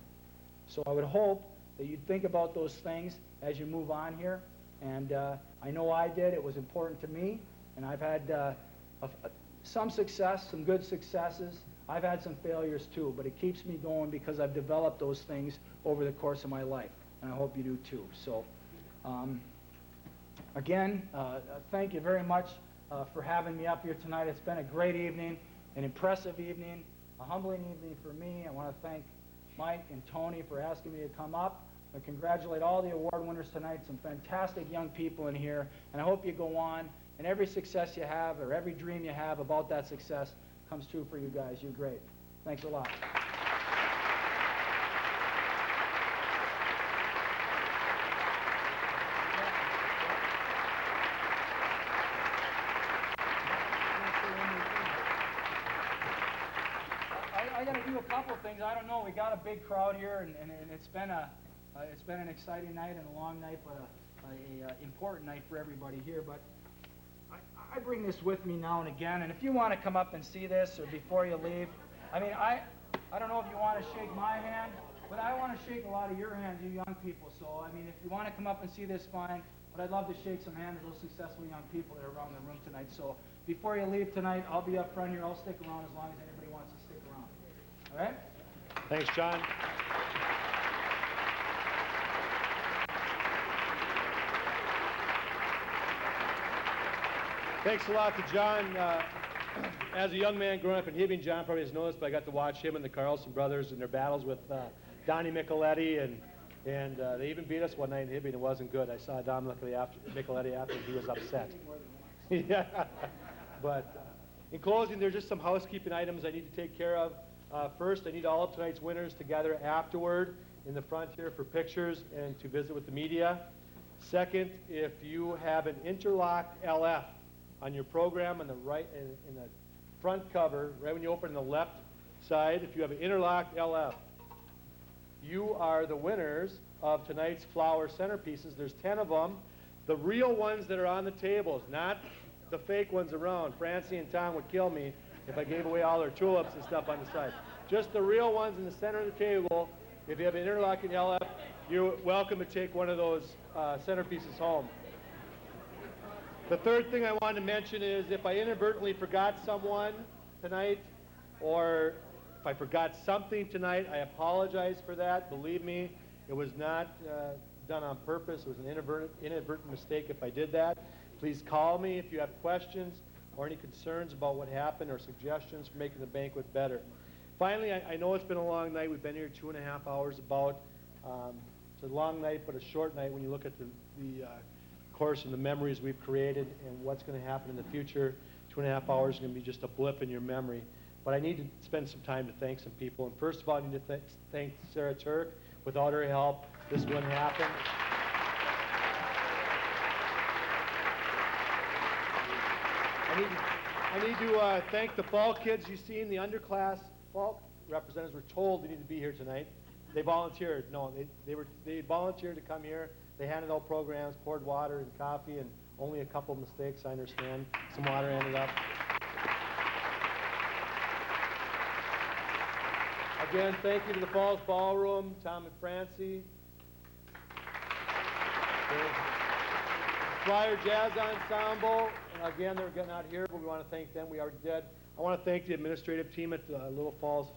So I would hope that you'd think about those things as you move on here. And I know I did. It was important to me. And I've had some success, some good successes. I've had some failures too. But it keeps me going because I've developed those things over the course of my life. And I hope you do too. So again, thank you very much for having me up here tonight. It's been a great evening, an impressive evening, a humbling evening for me. I want to thank Mike and Tony for asking me to come up. I congratulate all the award winners tonight, some fantastic young people in here, and I hope you go on, and every success you have or every dream you have about that success comes true for you guys. You're great. Thanks a lot. I got to do a couple things. I don't know. We got a big crowd here, and it's been an exciting night and a long night, but a important night for everybody here. But I bring this with me now and again, and if you want to come up and see this or before you leave, I mean, I don't know if you want to shake my hand, but I want to shake a lot of your hands, you young people. So, I mean, if you want to come up and see this, fine, but I'd love to shake some hands of those successful young people that are around the room tonight. So, before you leave tonight, I'll be up front here. I'll stick around as long as anybody wants to stick around. All right? Thanks, John. Thanks a lot to John. As a young man growing up in Hibbing, John probably doesn't know this, but I got to watch him and the Carlson brothers in their battles with Donnie Micheletti, and they even beat us one night in Hibbing. It wasn't good. I saw Don Micheletti after he was upset. Yeah. But in closing, there's just some housekeeping items I need to take care of. First, I need all of tonight's winners to gather afterward in the front here for pictures and to visit with the media. Second, if you have an interlocked LF on your program on the right, in the front cover, right when you open the left side, if you have an interlocked LF, you are the winners of tonight's flower centerpieces. There's 10 of them. The real ones that are on the tables, not the fake ones around. Francie and Tom would kill me if I gave away all their tulips and stuff on the side. Just the real ones in the center of the table. If you have an interlocking LF, you're welcome to take one of those centerpieces home. The third thing I wanted to mention is if I inadvertently forgot someone tonight, or if I forgot something tonight, I apologize for that. Believe me, it was not done on purpose. It was an inadvertent mistake if I did that. Please call me if you have questions or any concerns about what happened or suggestions for making the banquet better. Finally, I know it's been a long night. We've been here 2.5 hours about. It's a long night, but a short night when you look at the course and the memories we've created and what's going to happen in the future. 2.5 hours is going to be just a blip in your memory. But I need to spend some time to thank some people. And first of all, I need to thank Sarah Turk. Without her help, this wouldn't happen. I need to thank the fall kids you see in the underclass. Fall representatives were told they need to be here tonight. They volunteered. No, they volunteered to come here. They handed out programs, poured water and coffee, and only a couple of mistakes, I understand. Some water ended up. Again, thank you to the Falls Ballroom, Tom and Francie. Flyer Jazz Ensemble. Again, they're getting out here, but we want to thank them. We already did. I want to thank the administrative team at Little Falls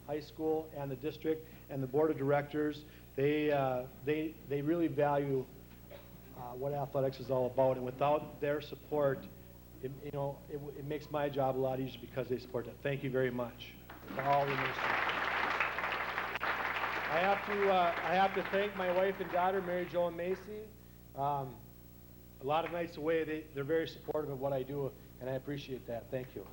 High School and the district and the board of directors. They really value what athletics is all about, and without their support, it makes my job a lot easier because they support it. Thank you very much to all the administrators. I have to thank my wife and daughter, Mary Jo and Macy. A lot of nights away, they're very supportive of what I do, and I appreciate that. Thank you.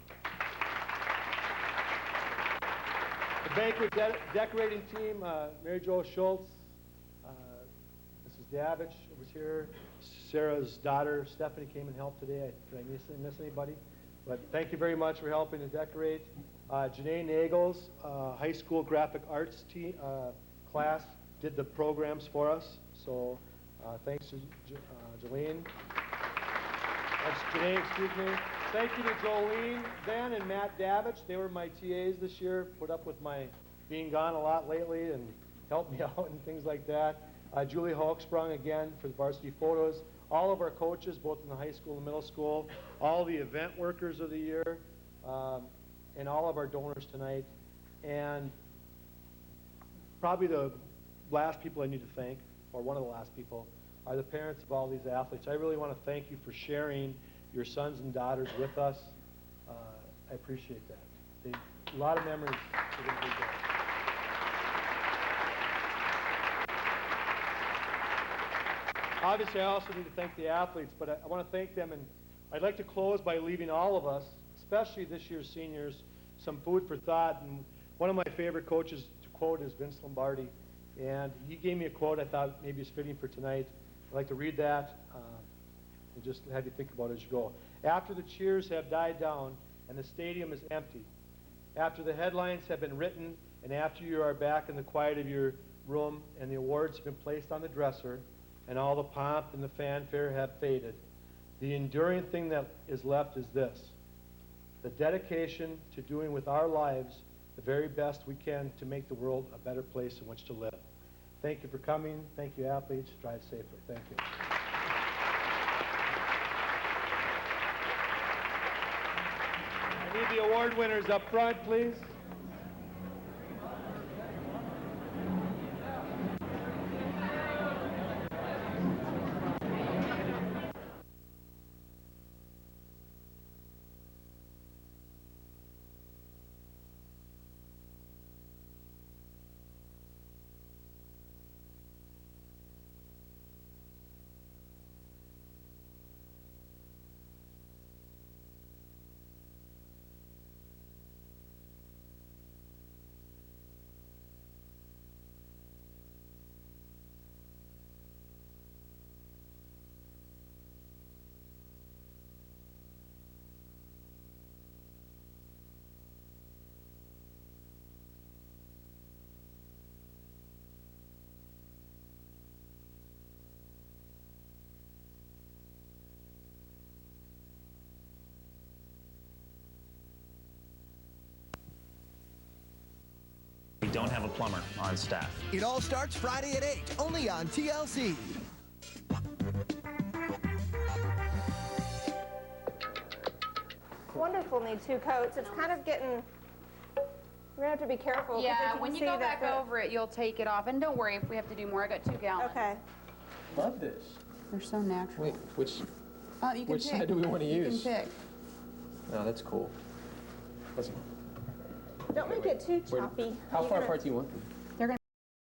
The banquet decorating team, Mary Jo Schultz, Mrs. Davich was here. Sarah's daughter, Stephanie, came and helped today. Did I miss anybody? But thank you very much for helping to decorate. Janae Nagels, high school graphic arts class, did the programs for us. So thanks to Jolene. That's Janae, excuse me. Thank you to Jolene, Ben, and Matt Davich. They were my TAs this year, put up with my being gone a lot lately and helped me out and things like that. Julie Hawksprung, again, for the varsity photos. All of our coaches, both in the high school and middle school. All the event workers of the year. And all of our donors tonight. And probably the last people I need to thank, or one of the last people, are the parents of all these athletes. I really want to thank you for sharing your sons and daughters with us. I appreciate that. A lot of memories are going to be there. Obviously, I also need to thank the athletes, but I want to thank them, and I'd like to close by leaving all of us, especially this year's seniors, some food for thought. And one of my favorite coaches to quote is Vince Lombardi, and he gave me a quote I thought maybe is fitting for tonight. I'd like to read that and just have you think about it as you go. After the cheers have died down and the stadium is empty, after the headlines have been written, and after you are back in the quiet of your room and the awards have been placed on the dresser and all the pomp and the fanfare have faded, The enduring thing that is left is this: the dedication to doing with our lives the very best we can to make the world a better place in which to live. Thank you for coming. Thank you, athletes. Drive safely. Thank you. I need the award winners up front, please. We don't have a plumber on staff. It all starts Friday at 8, only on TLC. Wonderful need 2 coats. It's kind of getting, we're gonna have to be careful. 'cause Yeah, as when can you see go that back over it, you'll take it off. And don't worry if we have to do more. I got 2 gallons. Okay. Love this. They're so natural. Wait, which You can which pick. side do we want to use? You can pick. Oh, that's cool. Listen. Don't make it too Where- choppy. How You're far gonna- apart do you want them?